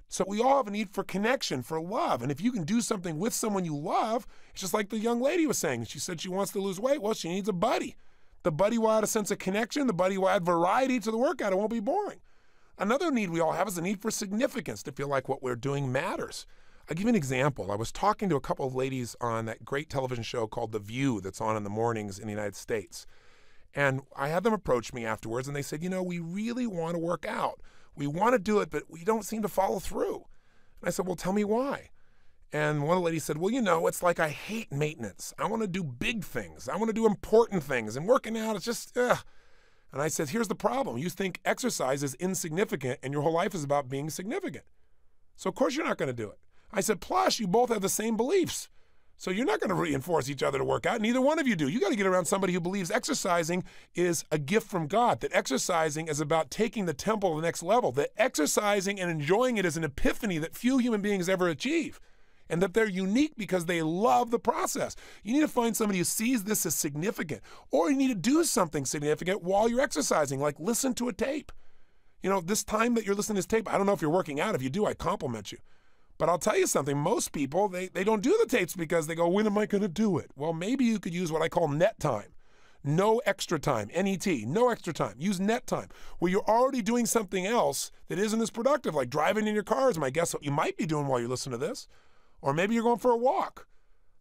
Speaker 1: So we all have a need for connection, for love. And if you can do something with someone you love, it's just like the young lady was saying. She said she wants to lose weight. Well, she needs a buddy. The buddy will add a sense of connection. The buddy will add variety to the workout. It won't be boring. Another need we all have is the need for significance, to feel like what we're doing matters. I'll give you an example. I was talking to a couple of ladies on that great television show called The View that's on in the mornings in the United States. And I had them approach me afterwards, and they said, you know, we really want to work out. We want to do it, but we don't seem to follow through. And I said, well, tell me why. And one of the ladies said, well, you know, it's like I hate maintenance. I want to do big things. I want to do important things. And working out, it's just, ugh. And I said, here's the problem. You think exercise is insignificant, and your whole life is about being significant. So, of course, you're not going to do it. I said, plus, you both have the same beliefs. So you're not going to reinforce each other to work out. Neither one of you do. You got to get around somebody who believes exercising is a gift from God, that exercising is about taking the temple to the next level, that exercising and enjoying it is an epiphany that few human beings ever achieve, and that they're unique because they love the process. You need to find somebody who sees this as significant, or you need to do something significant while you're exercising, like listen to a tape. You know, this time that you're listening to this tape, I don't know if you're working out. If you do, I compliment you. But I'll tell you something, most people, they don't do the tapes because they go, when am I going to do it? Well, maybe you could use what I call net time. No extra time, N-E-T, no extra time. Use net time, where you're already doing something else that isn't as productive, like driving in your car is my guess what you might be doing while you listen to this. Or maybe you're going for a walk.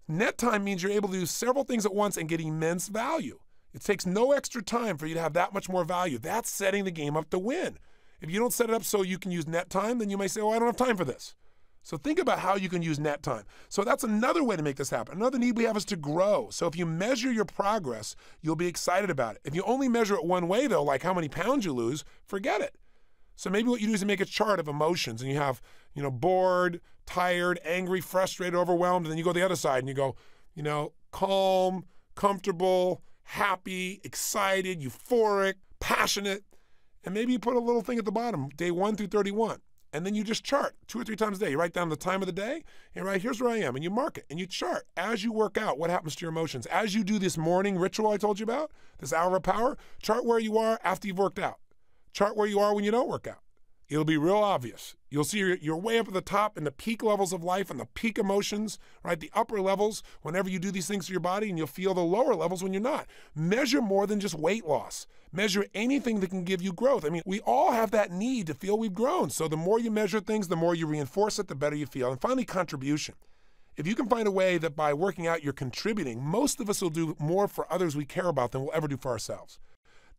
Speaker 1: Net time means you're able to do several things at once and get immense value. It takes no extra time for you to have that much more value. That's setting the game up to win. If you don't set it up so you can use net time, then you may say, oh, I don't have time for this. So think about how you can use net time. So that's another way to make this happen. Another need we have is to grow. So if you measure your progress, you'll be excited about it. If you only measure it one way, though, like how many pounds you lose, forget it. So maybe what you do is you make a chart of emotions, and you have, you know, bored, tired, angry, frustrated, overwhelmed, and then you go to the other side and you go, you know, calm, comfortable, happy, excited, euphoric, passionate. And maybe you put a little thing at the bottom, day 1 through 31. And then you just chart 2 or 3 times a day. You write down the time of the day, and write, here's where I am, and you mark it, and you chart. As you work out, what happens to your emotions? As you do this morning ritual I told you about, this hour of power, chart where you are after you've worked out. Chart where you are when you don't work out. It'll be real obvious. You'll see you're way up at the top in the peak levels of life and the peak emotions, right? The upper levels whenever you do these things to your body, and you'll feel the lower levels when you're not. Measure more than just weight loss. Measure anything that can give you growth. I mean, we all have that need to feel we've grown. So the more you measure things, the more you reinforce it, the better you feel. And finally, contribution. If you can find a way that by working out you're contributing, most of us will do more for others we care about than we'll ever do for ourselves.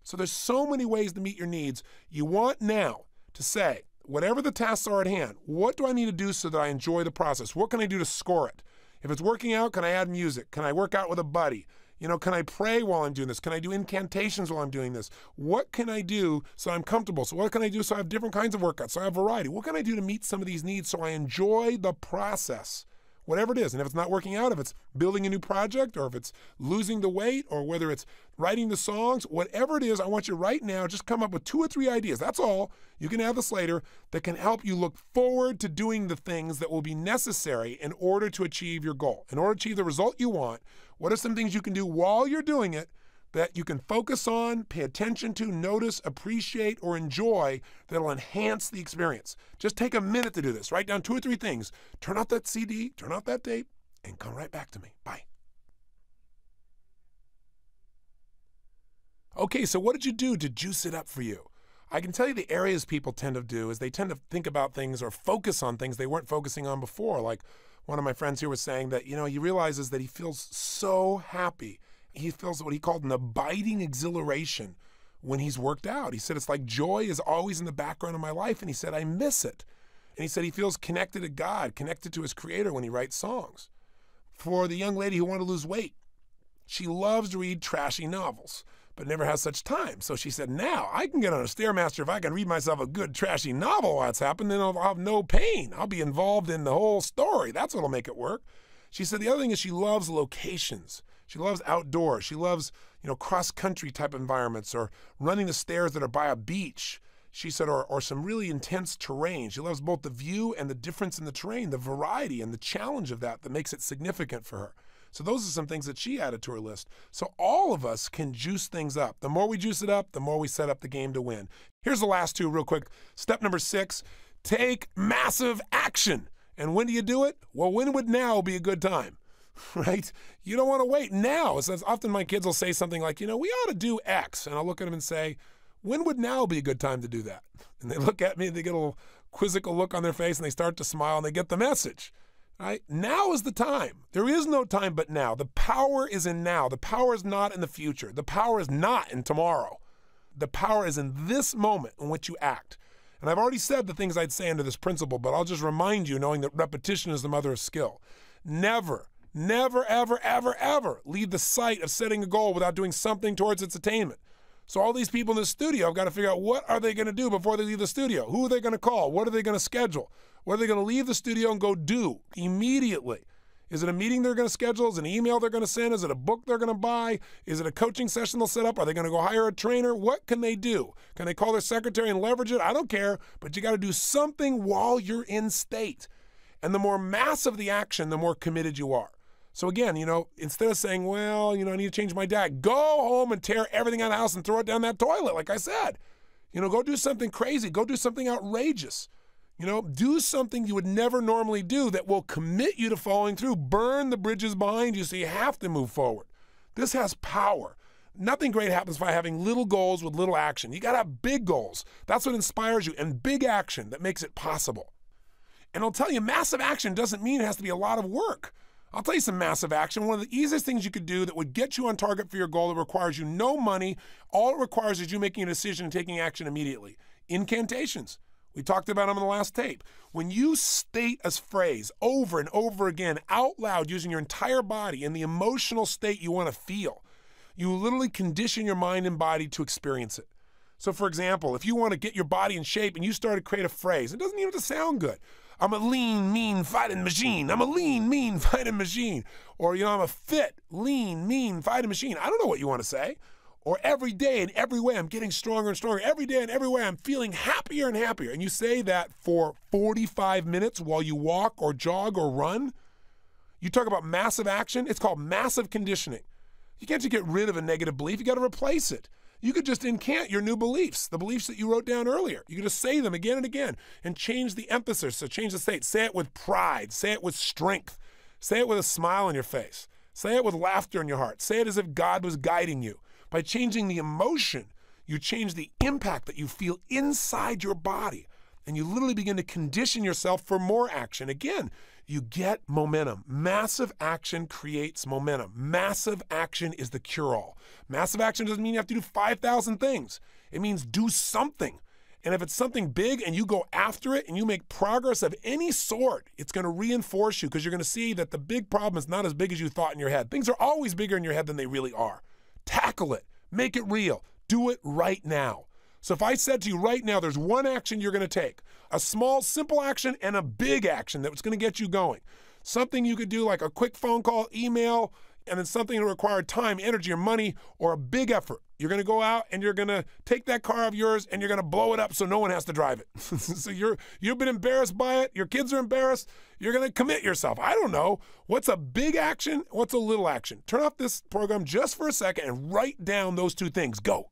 Speaker 1: So there's so many ways to meet your needs. You want now to say, whatever the tasks are at hand, what do I need to do so that I enjoy the process? What can I do to score it? If it's working out, can I add music? Can I work out with a buddy? Can I pray while I'm doing this? Can I do incantations while I'm doing this? What can I do so I'm comfortable? So what can I do so I have different kinds of workouts, so I have variety? What can I do to meet some of these needs so I enjoy the process? Whatever it is. And if it's not working out, if it's building a new project, or if it's losing the weight, or whether it's writing the songs, whatever it is, I want you right now, just come up with 2 or 3 ideas. That's all. You can have this later that can help you look forward to doing the things that will be necessary in order to achieve your goal. In order to achieve the result you want, what are some things you can do while you're doing it that you can focus on, pay attention to, notice, appreciate, or enjoy that'll enhance the experience? Just take a minute to do this. Write down 2 or 3 things. Turn off that CD, turn off that tape, and come right back to me. Bye. Okay, so what did you do to juice it up for you? I can tell you the areas people tend to do is they tend to think about things or focus on things they weren't focusing on before. Like one of my friends here was saying that, he realizes that he feels so happy. He feels what he called an abiding exhilaration when he's worked out. He said, it's like joy is always in the background of my life. And he said, I miss it. And he said he feels connected to God, connected to his creator when he writes songs. For the young lady who wanted to lose weight, she loves to read trashy novels, but never has such time. So she said, now I can get on a Stairmaster if I can read myself a good trashy novel while it's happened, then I'll have no pain. I'll be involved in the whole story. That's what'll make it work. She said the other thing is she loves locations. She loves outdoors. She loves, cross-country type environments, or running the stairs that are by a beach. She said, or some really intense terrain. She loves both the view and the difference in the terrain, the variety and the challenge of that makes it significant for her. So those are some things that she added to her list. So all of us can juice things up. The more we juice it up, the more we set up the game to win. Here's the last 2 real quick. Step number 6, take massive action. And when do you do it? Well, when would now be a good time? Right? You don't want to wait now. So often my kids will say something like, we ought to do X. And I'll look at them and say, when would now be a good time to do that? And they look at me, they get a little quizzical look on their face, and they start to smile, and they get the message. Right? Now is the time. There is no time but now. The power is in now. The power is not in the future. The power is not in tomorrow. The power is in this moment in which you act. And I've already said the things I'd say under this principle, but I'll just remind you, knowing that repetition is the mother of skill. Never, ever, ever, ever leave the sight of setting a goal without doing something towards its attainment. So all these people in the studio have got to figure out, what are they going to do before they leave the studio? Who are they going to call? What are they going to schedule? What are they going to leave the studio and go do immediately? Is it a meeting they're going to schedule? Is it an email they're going to send? Is it a book they're going to buy? Is it a coaching session they'll set up? Are they going to go hire a trainer? What can they do? Can they call their secretary and leverage it? I don't care, but you got to do something while you're in state. And the more massive the action, the more committed you are. So again, instead of saying, well, I need to change my diet, go home and tear everything out of the house and throw it down that toilet, like I said. Go do something crazy. Go do something outrageous. Do something you would never normally do that will commit you to following through. Burn the bridges behind you so you have to move forward. This has power. Nothing great happens by having little goals with little action. You got to have big goals. That's what inspires you, and big action that makes it possible. And I'll tell you, massive action doesn't mean it has to be a lot of work. I'll tell you some massive action. One of the easiest things you could do that would get you on target for your goal that requires you no money, all it requires is you making a decision and taking action immediately. Incantations. We talked about them in the last tape. When you state a phrase over and over again out loud using your entire body in the emotional state you want to feel, you literally condition your mind and body to experience it. So for example, if you want to get your body in shape and you start to create a phrase, it doesn't even have to sound good. I'm a lean, mean, fighting machine. I'm a lean, mean, fighting machine. Or, I'm a fit, lean, mean, fighting machine. I don't know what you want to say. Or every day in every way, I'm getting stronger and stronger. Every day in every way, I'm feeling happier and happier. And you say that for 45 minutes while you walk or jog or run. You talk about massive action. It's called massive conditioning. You can't just get rid of a negative belief. You got to replace it. You could just incant your new beliefs, the beliefs that you wrote down earlier. You could just say them again and again and change the emphasis, so change the state. Say it with pride. Say it with strength. Say it with a smile on your face. Say it with laughter in your heart. Say it as if God was guiding you. By changing the emotion, you change the impact that you feel inside your body, and you literally begin to condition yourself for more action. Again, you get momentum. Massive action creates momentum. Massive action is the cure-all. Massive action doesn't mean you have to do 5,000 things. It means do something. And if it's something big and you go after it and you make progress of any sort, it's going to reinforce you because you're going to see that the big problem is not as big as you thought in your head. Things are always bigger in your head than they really are. Tackle it. Make it real. Do it right now. So if I said to you right now, there's one action you're going to take, a small, simple action and a big action that's going to get you going. Something you could do like a quick phone call, email, and then something that required time, energy, or money, or a big effort. You're going to go out and you're going to take that car of yours and you're going to blow it up so no one has to drive it. So you've been embarrassed by it. Your kids are embarrassed. You're going to commit yourself. I don't know. What's a big action? What's a little action? Turn off this program just for a second and write down those two things. Go.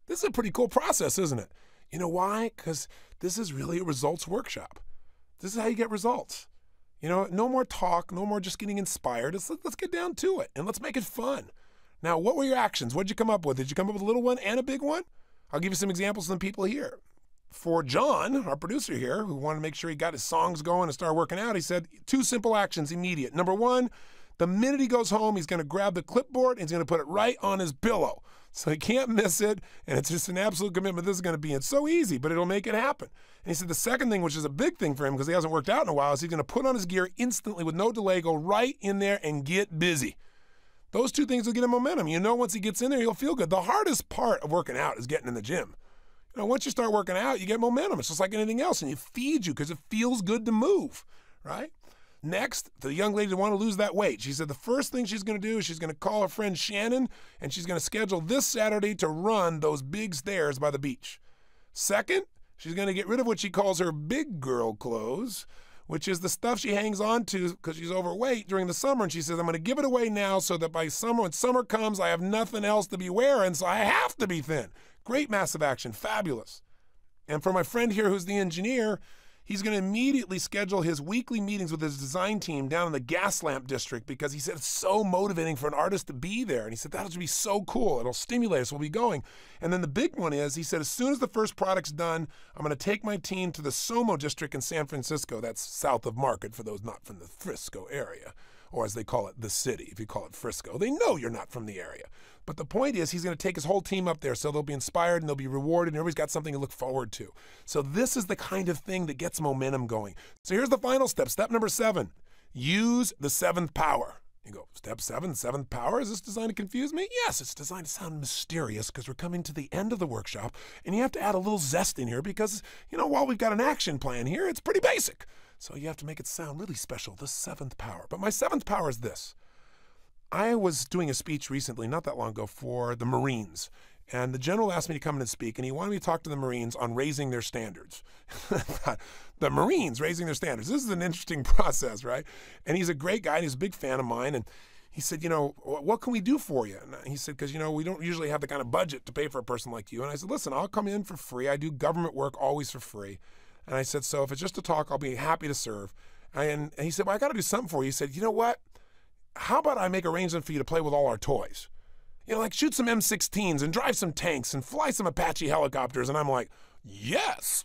Speaker 1: This is a pretty cool process, isn't it? You know why? Because this is really a results workshop. This is how you get results. You know, no more talk, no more just getting inspired. Let's get down to it and let's make it fun. Now, what were your actions? What did you come up with? Did you come up with a little one and a big one? I'll give you some examples from the people here. For John, our producer here, who wanted to make sure he got his songs going and start working out, he said 2 simple actions, immediate. Number 1, the minute he goes home, he's going to grab the clipboard and he's going to put it right on his pillow. So he can't miss it, and it's just an absolute commitment. This is going to be, it's so easy, but it'll make it happen. And he said the second thing, which is a big thing for him because he hasn't worked out in a while, is he's going to put on his gear instantly with no delay, go right in there and get busy. Those 2 things will get him momentum. You know, once he gets in there, he'll feel good. The hardest part of working out is getting in the gym. You know, once you start working out, you get momentum. It's just like anything else, and it feeds you because it feels good to move, right? Next, the young lady that wanted to lose that weight. She said the first thing she's going to do is she's going to call her friend Shannon, and she's going to schedule this Saturday to run those big stairs by the beach. Second, she's going to get rid of what she calls her big girl clothes, which is the stuff she hangs on to because she's overweight during the summer. And she says, I'm going to give it away now so that by summer, when summer comes, I have nothing else to be wearing, so I have to be thin. Great massive action. Fabulous. And for my friend here who's the engineer, he's going to immediately schedule his weekly meetings with his design team down in the gas lamp district because he said it's so motivating for an artist to be there. And he said, that'll be so cool. It'll stimulate us. We'll be going. And then the big one is, he said, as soon as the first product's done, I'm going to take my team to the Somo district in San Francisco. That's south of Market for those not from the Frisco area, or as they call it, the city. If you call it Frisco, they know you're not from the area. But the point is, he's going to take his whole team up there so they'll be inspired and they'll be rewarded and everybody's got something to look forward to. So this is the kind of thing that gets momentum going. So here's the final step. Step number 7, use the 7th power. You go, step 7, 7th power? Is this designed to confuse me? Yes, it's designed to sound mysterious because we're coming to the end of the workshop and you have to add a little zest in here because, you know, while we've got an action plan here, it's pretty basic. So you have to make it sound really special, the 7th power. But my 7th power is this. I was doing a speech recently, not that long ago, for the Marines. And the general asked me to come in and speak, and he wanted me to talk to the Marines on raising their standards. The Marines raising their standards. This is an interesting process, right? And he's a great guy, and he's a big fan of mine. And he said, you know, what can we do for you? And he said, because, you know, we don't usually have the kind of budget to pay for a person like you. And I said, listen, I'll come in for free. I do government work always for free. And I said, so if it's just a talk, I'll be happy to serve. And he said, well, I got to do something for you. He said, you know what? How about I make arrangements for you to play with all our toys? You know, like shoot some M16s and drive some tanks and fly some Apache helicopters. And I'm like, yes.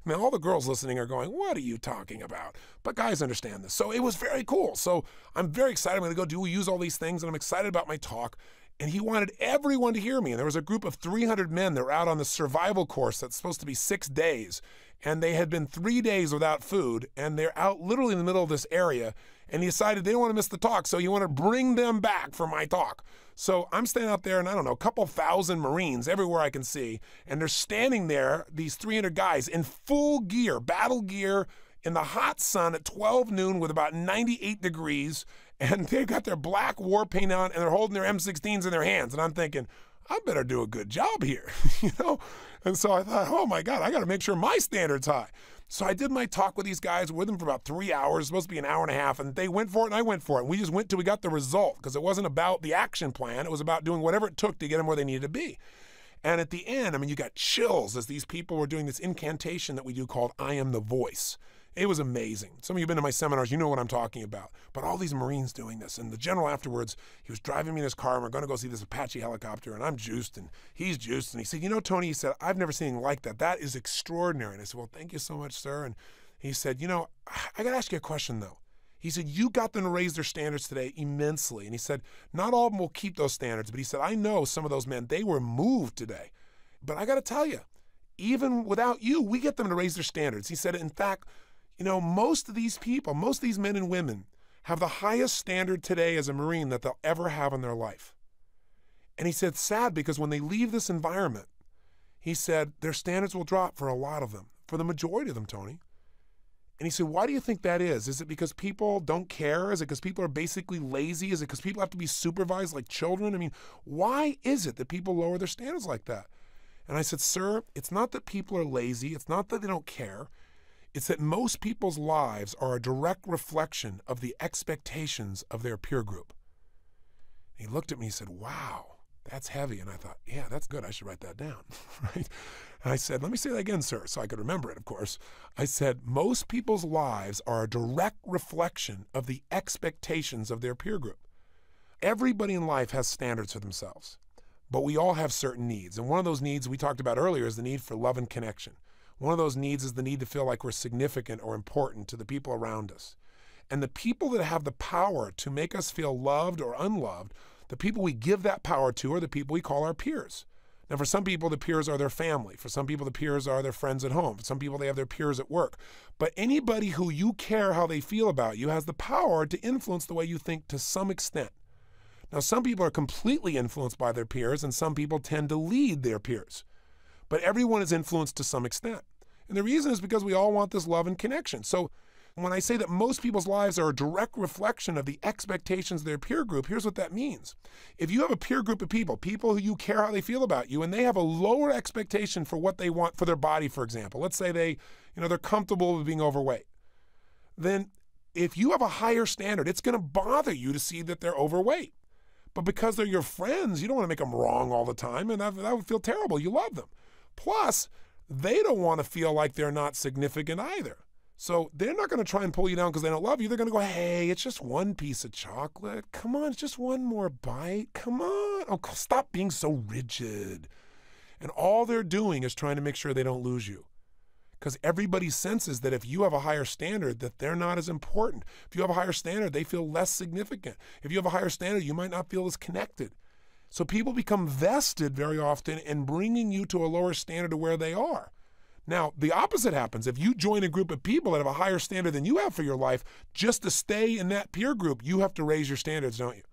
Speaker 1: Now, all the girls listening are going, what are you talking about? But guys understand this. So it was very cool. So I'm very excited. I'm going to go use all these things, and I'm excited about my talk. And he wanted everyone to hear me. And there was a group of 300 men that were out on the survival course that's supposed to be 6 days. And they had been 3 days without food. And they're out literally in the middle of this area. And he decided they don't want to miss the talk. So he wanted to bring them back for my talk. So I'm standing out there, and I don't know, a couple thousand Marines everywhere I can see. And they're standing there, these 300 guys, in full gear, battle gear, in the hot sun at 12 noon with about 98 degrees. And they've got their black war paint on, and they're holding their M16s in their hands. And I'm thinking, I better do a good job here, you know? And so I thought, oh my God, I got to make sure my standard's high. So I did my talk with these guys, with them for about 3 hours, supposed to be an hour and a half, and they went for it and I went for it. And we just went till we got the result, because it wasn't about the action plan. It was about doing whatever it took to get them where they needed to be. And at the end, I mean, you got chills as these people were doing this incantation that we do called I Am the Voice. It was amazing. Some of you have been to my seminars, you know what I'm talking about. But all these Marines doing this, and the general afterwards, he was driving me in his car, and we're going to go see this Apache helicopter, and I'm juiced, and he's juiced. And he said, you know, Tony, he said, I've never seen anything like that. That is extraordinary. And I said, well, thank you so much, sir. And he said, you know, I got to ask you a question, though. He said, you got them to raise their standards today immensely. And he said, not all of them will keep those standards, but he said, I know some of those men, they were moved today. But I got to tell you, even without you, we get them to raise their standards. He said, in fact, most of these people, most of these men and women have the highest standard today as a Marine that they'll ever have in their life. And he said, it's sad because when they leave this environment, he said, their standards will drop for a lot of them, for the majority of them, Tony. And he said, why do you think that is? Is it because people don't care? Is it because people are basically lazy? Is it because people have to be supervised like children? I mean, why is it that people lower their standards like that? And I said, sir, it's not that people are lazy. It's not that they don't care. It's that most people's lives are a direct reflection of the expectations of their peer group. And he looked at me and said, wow, that's heavy. And I thought, yeah, that's good. I should write that down, right? And I said, let me say that again, sir, so I could remember it, of course. I said, most people's lives are a direct reflection of the expectations of their peer group. Everybody in life has standards for themselves, but we all have certain needs. And one of those needs we talked about earlier is the need for love and connection. One of those needs is the need to feel like we're significant or important to the people around us. And the people that have the power to make us feel loved or unloved, the people we give that power to are the people we call our peers. Now, for some people, the peers are their family. For some people, the peers are their friends at home. For some people, they have their peers at work. But anybody who you care how they feel about you has the power to influence the way you think to some extent. Now, some people are completely influenced by their peers, and some people tend to lead their peers. But everyone is influenced to some extent. And the reason is because we all want this love and connection. So when I say that most people's lives are a direct reflection of the expectations of their peer group, here's what that means. If you have a peer group of people who you care how they feel about you, and they have a lower expectation for what they want for their body, for example, let's say they're comfortable with being overweight, then if you have a higher standard, it's going to bother you to see that they're overweight. But because they're your friends, you don't want to make them wrong all the time, and that would feel terrible. You love them. Plus, they don't want to feel like they're not significant either. So they're not going to try and pull you down because they don't love you. They're going to go, hey, it's just one piece of chocolate. Come on, it's just one more bite. Come on. Oh, stop being so rigid. And all they're doing is trying to make sure they don't lose you. Because everybody senses that if you have a higher standard, that they're not as important. If you have a higher standard, they feel less significant. If you have a higher standard, you might not feel as connected. So people become vested very often in bringing you to a lower standard to where they are. Now, the opposite happens. If you join a group of people that have a higher standard than you have for your life, just to stay in that peer group, you have to raise your standards, don't you?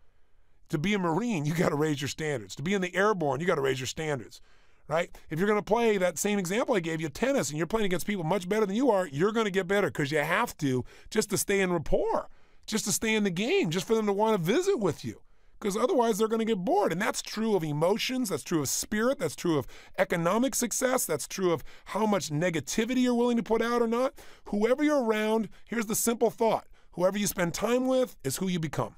Speaker 1: To be a Marine, you got to raise your standards. To be in the airborne, you got to raise your standards, right? If you're going to play that same example I gave you, tennis, and you're playing against people much better than you are, you're going to get better because you have to, just to stay in rapport, just to stay in the game, just for them to want to visit with you. Because otherwise they're going to get bored. And that's true of emotions, that's true of spirit, that's true of economic success, that's true of how much negativity you're willing to put out or not. Whoever you're around, here's the simple thought. Whoever you spend time with is who you become.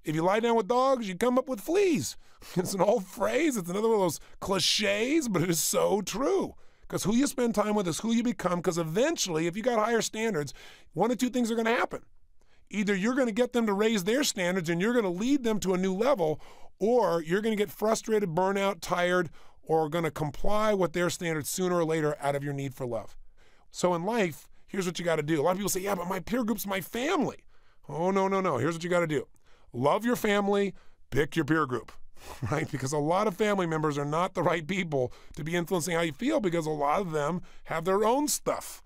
Speaker 1: If you lie down with dogs, you come up with fleas. It's an old phrase, it's another one of those cliches, but it is so true. Because who you spend time with is who you become, because eventually, if you got higher standards, one of two things are going to happen. Either you're going to get them to raise their standards and you're going to lead them to a new level, or you're going to get frustrated, burnout, tired, or going to comply with their standards sooner or later out of your need for love. So in life, here's what you got to do. A lot of people say, yeah, but my peer group's my family. Oh, no. Here's what you got to do. Love your family, pick your peer group, right? Because a lot of family members are not the right people to be influencing how you feel because a lot of them have their own stuff.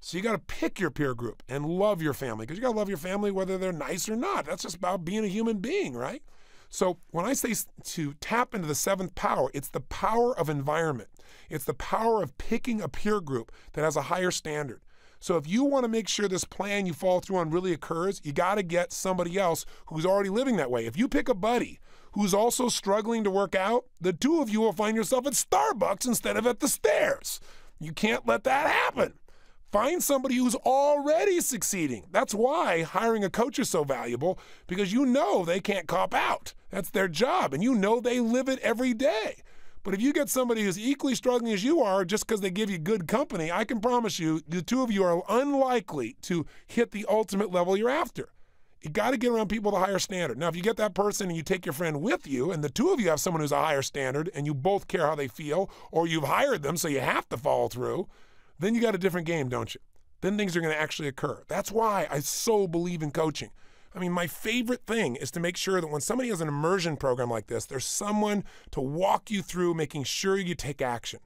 Speaker 1: So you got to pick your peer group and love your family because you got to love your family whether they're nice or not. That's just about being a human being, right? So when I say to tap into the seventh power, it's the power of environment. It's the power of picking a peer group that has a higher standard. So if you want to make sure this plan you follow through on really occurs, you got to get somebody else who's already living that way. If you pick a buddy who's also struggling to work out, the two of you will find yourself at Starbucks instead of at the stairs. You can't let that happen. Find somebody who's already succeeding. That's why hiring a coach is so valuable, because you know they can't cop out. That's their job, and you know they live it every day. But if you get somebody who's equally struggling as you are just because they give you good company, I can promise you the two of you are unlikely to hit the ultimate level you're after. You got to get around people with a higher standard. Now, if you get that person and you take your friend with you, and the two of you have someone who's a higher standard, and you both care how they feel, or you've hired them so you have to follow through, then you got a different game, don't you? then things are going to actually occur. That's why I so believe in coaching. I mean, my favorite thing is to make sure that when somebody has an immersion program like this, there's someone to walk you through making sure you take action.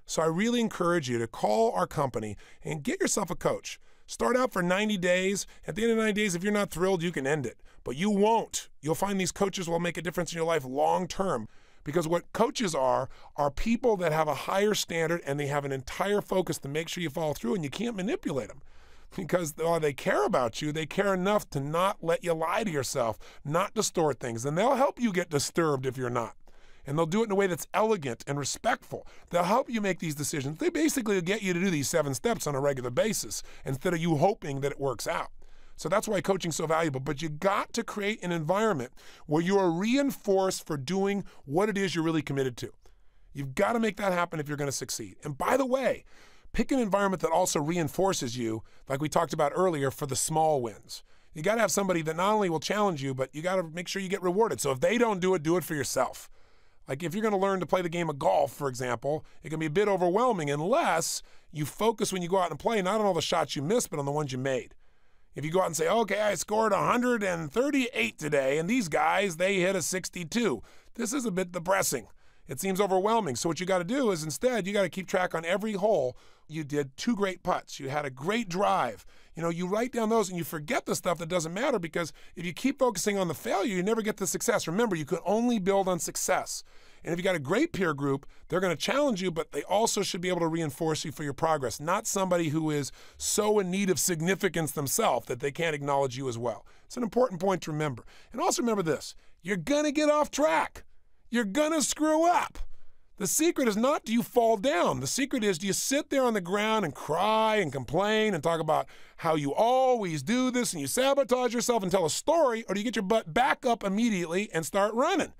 Speaker 1: So I really encourage you to call our company and get yourself a coach. Start out for 90 days. At the end of 90 days, if you're not thrilled, you can end it. But you won't. You'll find these coaches will make a difference in your life long term. Because what coaches are people that have a higher standard and they have an entire focus to make sure you follow through, and you can't manipulate them. Because while they care about you, they care enough to not let you lie to yourself, not distort things. And they'll help you get disturbed if you're not. And they'll do it in a way that's elegant and respectful. They'll help you make these decisions. They basically get you to do these 7 steps on a regular basis instead of you hoping that it works out. So that's why coaching's so valuable. But you got to create an environment where you are reinforced for doing what it is you're really committed to. You've got to make that happen if you're going to succeed. And by the way, pick an environment that also reinforces you, like we talked about earlier, for the small wins. You got to have somebody that not only will challenge you, but you got to make sure you get rewarded. So if they don't do it for yourself. Like if you're going to learn to play the game of golf, for example, it can be a bit overwhelming unless you focus when you go out and play, not on all the shots you missed, but on the ones you made. If you go out and say, okay, I scored 138 today, and these guys, they hit a 62. This is a bit depressing. It seems overwhelming. So what you got to do is instead, you got to keep track on every hole. You did 2 great putts. You had a great drive. You know, you write down those and you forget the stuff that doesn't matter, because if you keep focusing on the failure, you never get the success. Remember, you can only build on success. And if you got a great peer group, they're going to challenge you, but they also should be able to reinforce you for your progress, not somebody who is so in need of significance themselves that they can't acknowledge you as well. It's an important point to remember. And also remember this, you're going to get off track. You're going to screw up. The secret is not do you fall down. The secret is do you sit there on the ground and cry and complain and talk about how you always do this and you sabotage yourself and tell a story, or do you get your butt back up immediately and start running?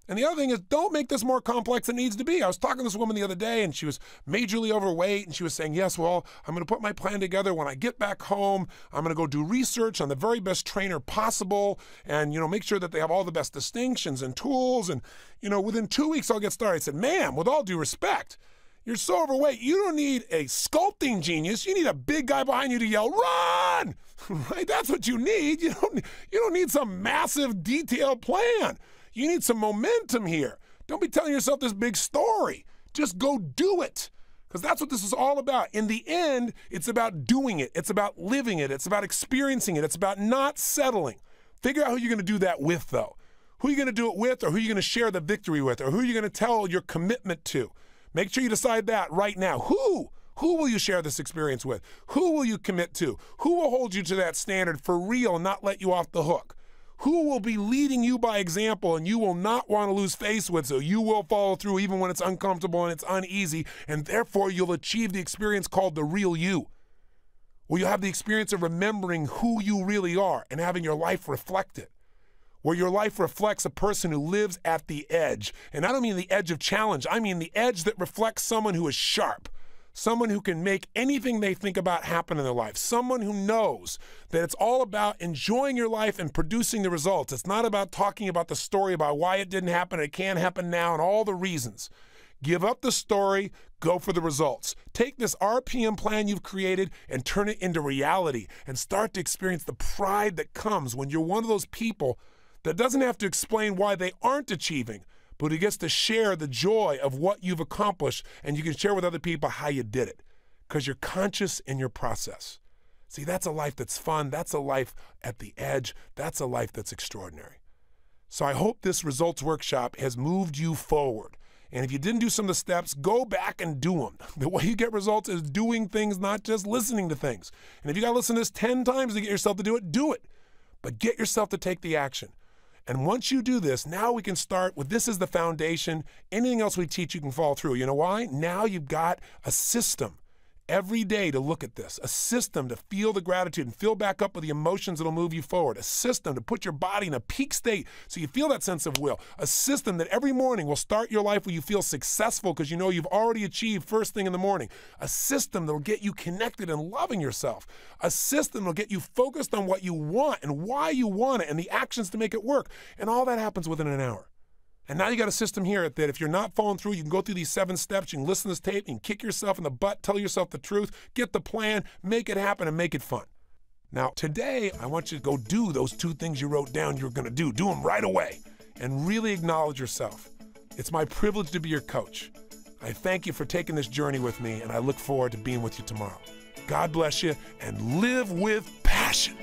Speaker 1: And the other thing is, don't make this more complex than it needs to be. I was talking to this woman the other day, and she was majorly overweight, and she was saying, yes, well, I'm going to put my plan together. When I get back home, I'm going to go do research on the very best trainer possible and, make sure that they have all the best distinctions and tools. And, within 2 weeks, I'll get started. I said, ma'am, with all due respect, you're so overweight. You don't need a sculpting genius. You need a big guy behind you to yell, run! Right? That's what you need. You don't need some massive detailed plan. You need some momentum here. Don't be telling yourself this big story. Just go do it, because that's what this is all about. In the end, it's about doing it. It's about living it. It's about experiencing it. It's about not settling. Figure out who you're going to do that with, though. Who are you going to do it with, or who are you going to share the victory with, or who are you going to tell your commitment to? Make sure you decide that right now. Who will you share this experience with? Who will you commit to? Who will hold you to that standard for real and not let you off the hook? Who will be leading you by example and you will not want to lose face with, so you will follow through even when it's uncomfortable and it's uneasy, and therefore you'll achieve the experience called the real you, where you'll have the experience of remembering who you really are and having your life reflect it, where your life reflects a person who lives at the edge. And I don't mean the edge of challenge. I mean the edge that reflects someone who is sharp, someone who can make anything they think about happen in their life, someone who knows that it's all about enjoying your life and producing the results. It's not about talking about the story about why it didn't happen, it can't happen now, and all the reasons. Give up the story, go for the results. Take this RPM plan you've created and turn it into reality, and start to experience the pride that comes when you're one of those people that doesn't have to explain why they aren't achieving, but who gets to share the joy of what you've accomplished, and you can share with other people how you did it, because you're conscious in your process. See, that's a life that's fun. That's a life at the edge. That's a life that's extraordinary. So I hope this results workshop has moved you forward. And if you didn't do some of the steps, go back and do them. The way you get results is doing things, not just listening to things. And if you got to listen to this 10 times to get yourself to do it, do it. But get yourself to take the action. And once you do this, now we can start with this as the foundation. Anything else we teach, you can follow through. You know why? Now you've got a system every day to look at this, a system to feel the gratitude and fill back up with the emotions that'll move you forward, a system to put your body in a peak state so you feel that sense of will, a system that every morning will start your life where you feel successful because you know you've already achieved first thing in the morning, a system that'll get you connected and loving yourself, a system that'll get you focused on what you want and why you want it and the actions to make it work, and all that happens within an hour. And now you got a system here that if you're not following through, you can go through these 7 steps, you can listen to this tape, you can kick yourself in the butt, tell yourself the truth, get the plan, make it happen, and make it fun. Now, today, I want you to go do those 2 things you wrote down you were gonna do. Do them right away and really acknowledge yourself. It's my privilege to be your coach. I thank you for taking this journey with me, and I look forward to being with you tomorrow. God bless you, and live with passion.